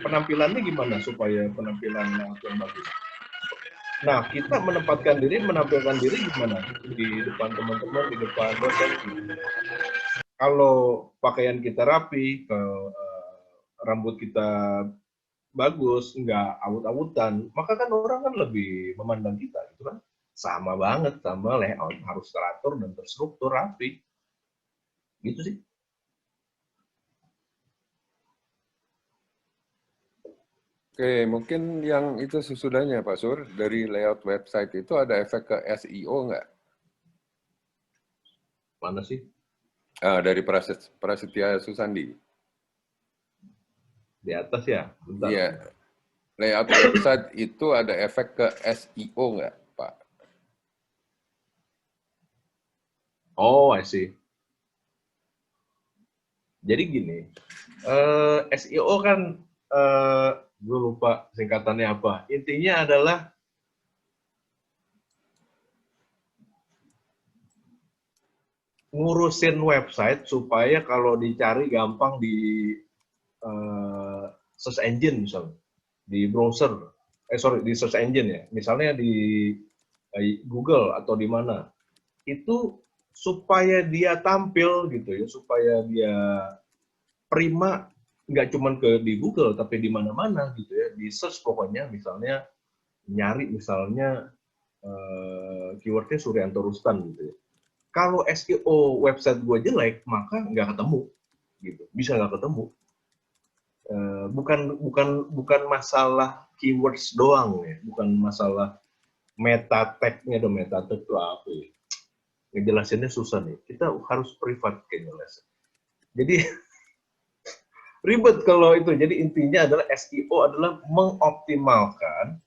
penampilannya gimana supaya penampilan layout yang bagus. Nah, kita menampilkan diri gimana? Di depan teman-teman, di depan dosen. Kalau pakaian kita rapi, rambut kita bagus, nggak awut-awutan, maka kan orang kan lebih memandang kita, gitu kan? Sama banget sama layout, harus teratur dan terstruktur rapi. Gitu sih. Oke, mungkin yang itu sesudahnya Pak Sur, dari layout website itu ada efek ke SEO nggak? Mana sih? Dari Prasetya Susandi. Di atas ya? Bentar. Iya, layout website itu ada efek ke SEO nggak, Pak? Oh, I see. Jadi gini, SEO kan, gue lupa singkatannya apa. Intinya adalah ngurusin website supaya kalau dicari gampang di search engine misalnya, di browser, di search engine ya, misalnya di Google atau di mana, itu supaya dia tampil gitu ya, supaya dia prima, nggak cuma di Google tapi di mana-mana gitu ya, di search pokoknya, misalnya nyari misalnya keywordnya Suryanto Rustan gitu ya. Kalau SEO website gue jelek, maka nggak ketemu gitu, bisa nggak ketemu. Bukan masalah keywords doang ya, bukan masalah meta tag-nya. Meta tag itu apa ya? Ngejelasinnya susah nih, kita harus privat kayaknya les. Jadi ribet kalau itu. Jadi intinya adalah SEO adalah mengoptimalkan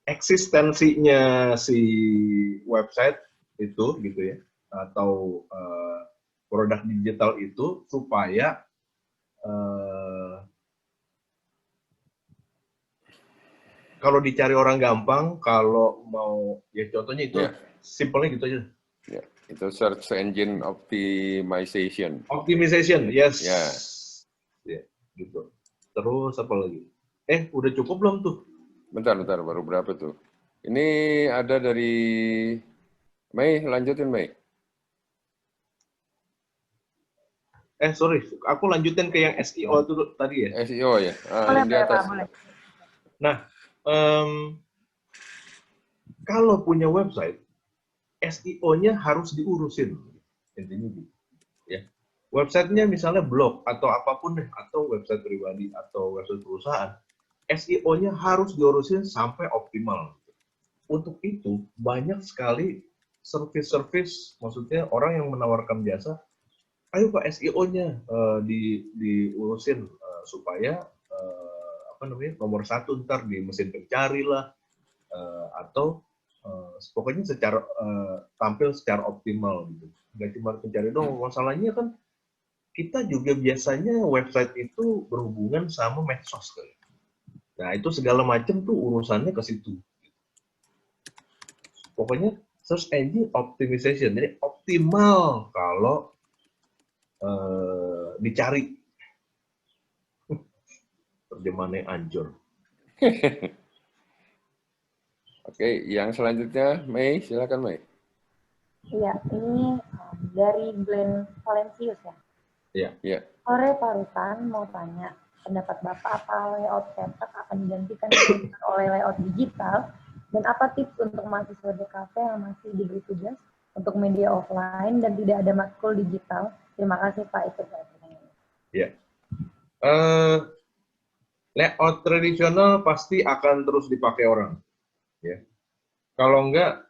eksistensinya si website itu gitu ya, atau produk digital itu supaya kalau dicari orang gampang, kalau mau ya contohnya itu simpelnya gitu aja. Ya, itu search engine optimization. Optimization, yes. Ya. Ya, gitu. Terus apa lagi? Udah cukup belum tuh? Bentar, baru berapa tuh? Ini ada dari Mei, lanjutin Mei. Sorry, aku lanjutin ke yang SEO itu tadi ya. SEO ya, Boleh, yang di atas. boleh. Nah, kalau punya website, SEO-nya harus diurusin, intinya gitu. Ya, websitenya misalnya blog atau apapun deh, atau website pribadi atau website perusahaan, SEO-nya harus diurusin sampai optimal. Untuk itu banyak sekali service, maksudnya orang yang menawarkan jasa, ayo Pak SEO-nya diurusin supaya nomor 1 ntar di mesin pencari lah, atau pokoknya secara tampil secara optimal gitu. Nggak cuma pencari dong. Masalahnya kan kita juga biasanya website itu berhubungan sama medsos kan. Nah itu segala macam tuh urusannya ke situ. Pokoknya search engine optimization, jadi optimal kalau dicari. Terjemahannya anjur. Oke, yang selanjutnya Mei, silakan Mei. Iya, ini dari Glenn Valencius ya. Iya. Ya. Sore Pak Rutan mau tanya, pendapat Bapak apa layout cetak akan digantikan oleh layout digital, dan apa tips untuk mahasiswa DKV yang masih diberi tugas untuk media offline dan tidak ada matkul digital? Terima kasih Pak, itu pertanyaannya. Ya. Eh, Layout tradisional pasti akan terus dipakai orang, ya. Kalau enggak,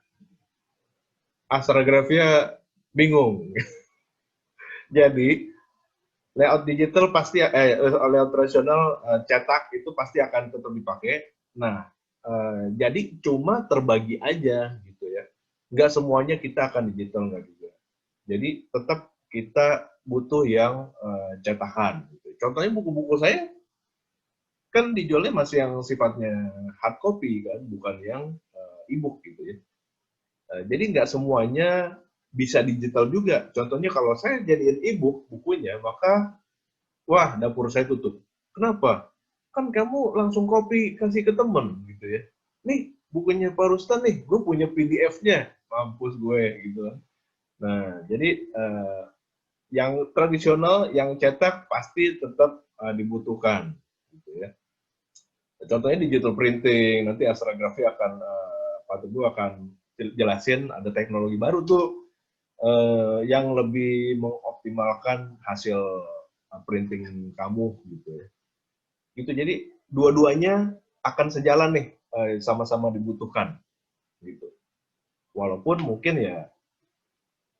Astrografia bingung. Jadi layout digital pasti layout tradisional cetak itu pasti akan tetap dipakai. Nah, jadi cuma terbagi aja gitu ya. Nggak semuanya kita akan digital, nggak juga. Jadi tetap kita butuh yang cetakan. Gitu. Contohnya buku-buku saya kan dijualnya masih yang sifatnya hard copy kan, bukan yang e-book gitu ya. Jadi nggak semuanya bisa digital juga. Contohnya kalau saya jadiin e-book bukunya, maka wah dapur saya tutup. Kenapa? Kan kamu langsung copy kasih ke temen gitu ya. Nih bukunya Pak Rustan nih, gue punya PDF-nya, mampus gue gitu. Nah jadi yang tradisional, yang cetak pasti tetap dibutuhkan, gitu ya. Contohnya digital printing, nanti Astrography akan Pak Teguh akan jelasin ada teknologi baru tuh yang lebih mengoptimalkan hasil printing kamu gitu ya. Gitu jadi dua-duanya akan sejalan nih sama-sama dibutuhkan gitu. Walaupun mungkin ya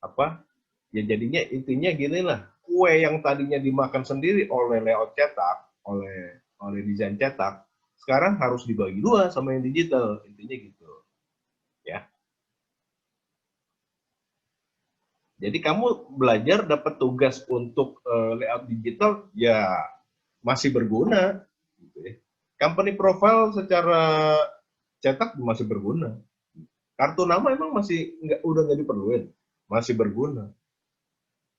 apa ya jadinya intinya gini lah, kue yang tadinya dimakan sendiri oleh layout cetak, oleh desain cetak, sekarang harus dibagi dua sama yang digital, intinya gitu ya. Jadi kamu belajar dapat tugas untuk layout digital ya masih berguna gitu ya. Company profile secara cetak masih berguna. Kartu nama emang masih udah nggak diperluin, masih berguna.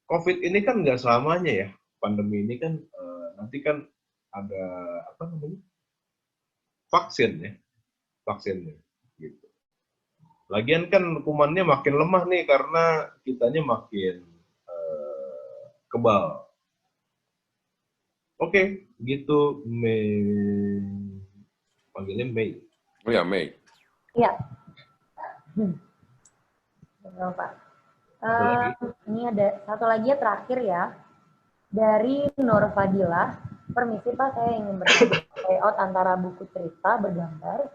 COVID ini kan nggak selamanya ya, pandemi ini kan nanti kan ada apa namanya vaksin ya, vaksinnya gitu. Lagian kan kumannya makin lemah nih karena kitanya makin kebal. Oke, gitu Mei, panggilnya Mei. Oh ya, Mei. Iya. Betul, Pak. Ada lagi? Ini ada satu lagi ya terakhir ya. Dari Nur Fadilah. Permisi Pak, saya ingin bertanya layout antara buku cerita bergambar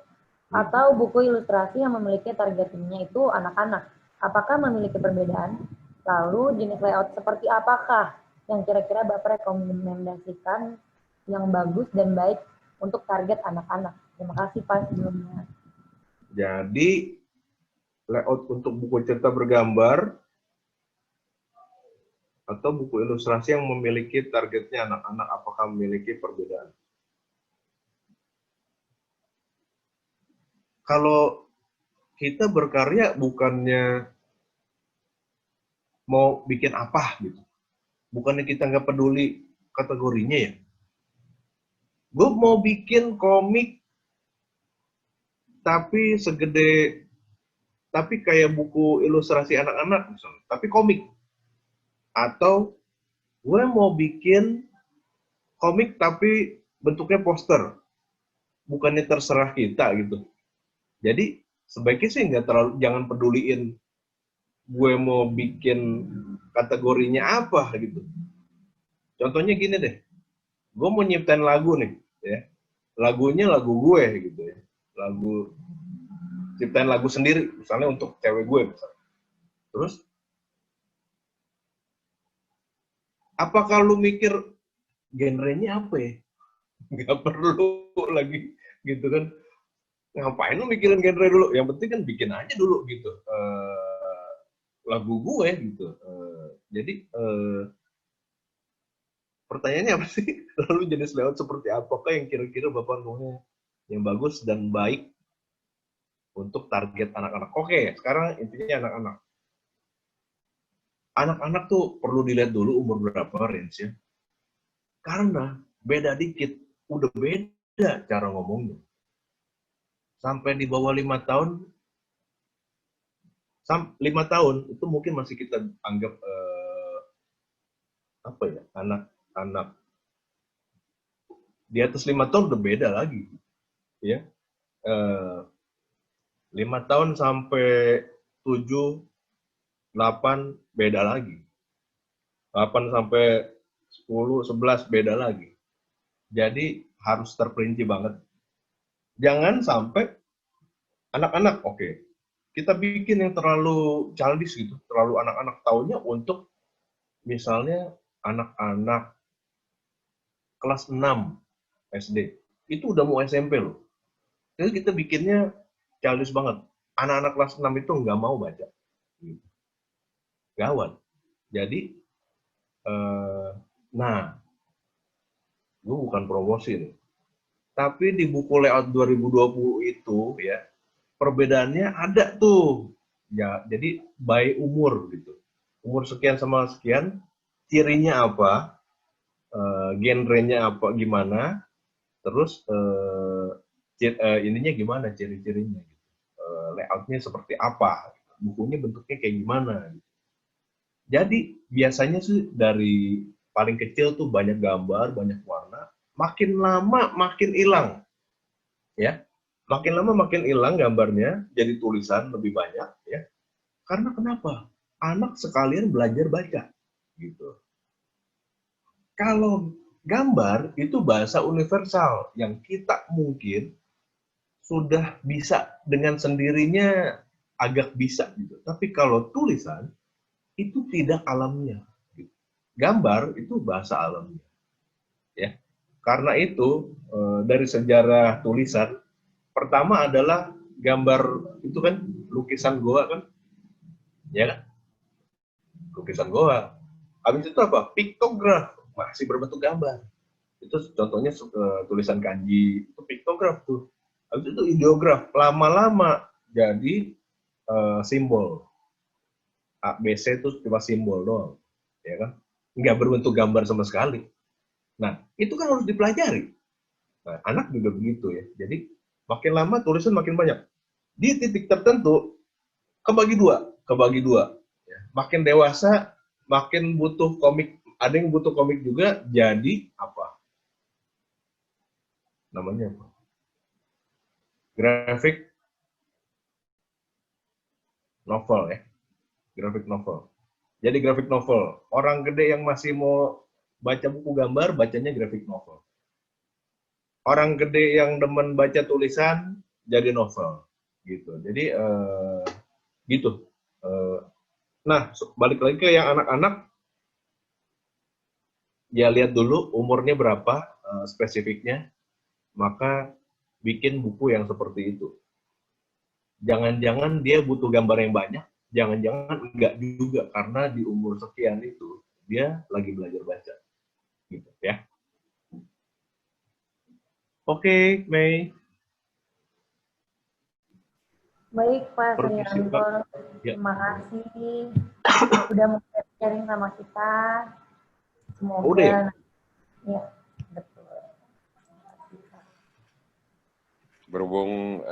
atau buku ilustrasi yang memiliki targetingnya itu anak-anak. Apakah memiliki perbedaan? Lalu jenis layout seperti apakah yang kira-kira Bapak rekomendasikan yang bagus dan baik untuk target anak-anak? Terima kasih Pak sebelumnya. Jadi layout untuk buku cerita bergambar atau buku ilustrasi yang memiliki targetnya anak-anak, apakah memiliki perbedaan? Kalau kita berkarya bukannya mau bikin apa gitu, bukannya kita nggak peduli kategorinya ya. Gue mau bikin komik tapi tapi kayak buku ilustrasi anak-anak misalnya, tapi komik. Atau gue mau bikin komik tapi bentuknya poster, bukannya terserah kita gitu. Jadi sebaiknya sih nggak terlalu, jangan peduliin gue mau bikin kategorinya apa gitu. Contohnya gini deh, gue mau nyiptain lagu nih, ya, lagunya lagu gue gitu ya, ciptain lagu sendiri, misalnya untuk cewek gue misalnya. Terus apakah lu mikir genrenya apa ya? Nggak perlu lagi gitu kan. Ngapain lu mikirin genre dulu? Yang penting kan bikin aja dulu gitu. Lagu gue gitu. Jadi pertanyaannya apa sih? Lalu jenis layout seperti apakah yang kira-kira Bapak maunya yang bagus dan baik untuk target anak-anak? Oke, sekarang intinya anak-anak. Anak-anak tuh perlu dilihat dulu umur berapa range-nya. Karena beda dikit, udah beda cara ngomongnya. Sampai di bawah 5 tahun, 5 tahun itu mungkin masih kita anggap apa ya, anak-anak di atas 5 tahun udah beda lagi, ya. 5 tahun sampai 7, 8 beda lagi. 8 sampai 10, 11 beda lagi. Jadi harus terperinci banget. Jangan sampai anak-anak, oke, kita bikin yang terlalu childish gitu, terlalu anak-anak taunya untuk misalnya anak-anak kelas 6 SD. Itu udah mau SMP loh. Jadi kita bikinnya childish banget. Anak-anak kelas 6 itu nggak mau baca. Gawat. Jadi, nah, gue bukan promosi nih. Tapi di buku layout 2020 itu ya, perbedaannya ada tuh. Ya, jadi by umur gitu. Umur sekian sama sekian, cirinya apa, genrenya apa, gimana, terus ininya gimana, ciri-cirinya, gitu. Layoutnya seperti apa, bukunya bentuknya kayak gimana. Gitu. Jadi biasanya sih dari paling kecil tuh banyak gambar, banyak warna, makin lama makin hilang, ya. Makin lama makin hilang gambarnya, jadi tulisan lebih banyak, ya. Karena kenapa? Anak sekalian belajar baca, gitu. Kalau gambar itu bahasa universal yang kita mungkin sudah bisa dengan sendirinya agak bisa, gitu. Tapi kalau tulisan itu tidak alamiah. Gambar itu bahasa alamiah, ya. Karena itu dari sejarah tulisan, pertama adalah gambar itu kan lukisan goa kan, ya kan? Lukisan goa. Habis itu apa? Piktograf, masih berbentuk gambar. Itu contohnya tulisan kanji, itu piktograf tuh. Habis itu ideograf, lama-lama jadi simbol. ABC itu cuma simbol doang, ya kan? Nggak berbentuk gambar sama sekali. Nah, itu kan harus dipelajari. Nah, anak juga begitu ya. Jadi, makin lama tulisan makin banyak. Di titik tertentu, kebagi dua. Ya. Makin dewasa, makin butuh komik. Ada yang butuh komik juga, jadi apa? Namanya apa? Graphic novel ya. Graphic novel. Jadi graphic novel. Orang gede yang masih mau baca buku gambar, bacanya graphic novel. Orang gede yang demen baca tulisan, jadi novel. Gitu. Jadi, gitu. Nah, balik lagi ke yang anak-anak, ya lihat dulu umurnya berapa, spesifiknya, maka bikin buku yang seperti itu. Jangan-jangan dia butuh gambar yang banyak, jangan-jangan enggak juga, karena di umur sekian itu, dia lagi belajar baca. Gitu ya. Oke, Mei. Baik, Pak Permisi, Suryanto. Pak. Ya. Terima kasih sudah mau sharing sama kita. Semoga Udah ya? Ya, betul. Berhubung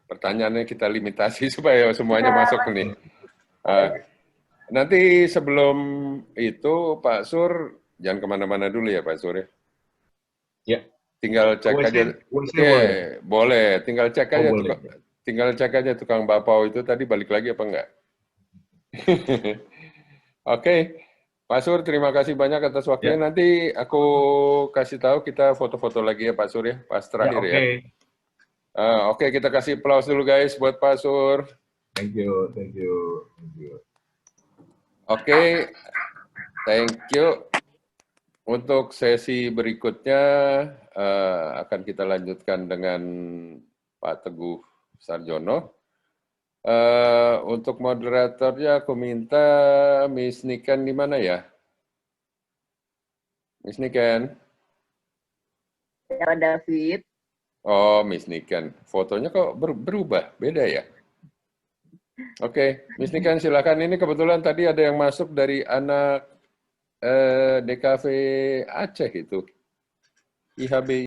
pertanyaannya kita limitasi supaya semuanya masuk nih. Nanti sebelum itu Pak Sur, jangan kemana-mana dulu ya Pak Sur ya. Ya. Tinggal cek aja. Oke, boleh. Tinggal cek aja. Tinggal cek aja tukang bakpao itu tadi balik lagi apa enggak. Oke. Pak Sur, terima kasih banyak atas waktunya. Ya. Nanti aku kasih tahu kita foto-foto lagi ya Pak Sur ya, pas terakhir ya. Oke, kita kasih applause dulu guys buat Pak Sur. Thank you. Oke, thank you. Untuk sesi berikutnya akan kita lanjutkan dengan Pak Teguh Sarjono. Untuk moderatornya aku minta Miss Niken di mana ya? Miss Niken? Ya, David. Oh, Miss Niken. Fotonya kok berubah? Beda ya? Oke, Miss Niken silakan. Ini kebetulan tadi ada yang masuk dari anak DKV Aceh itu. IHB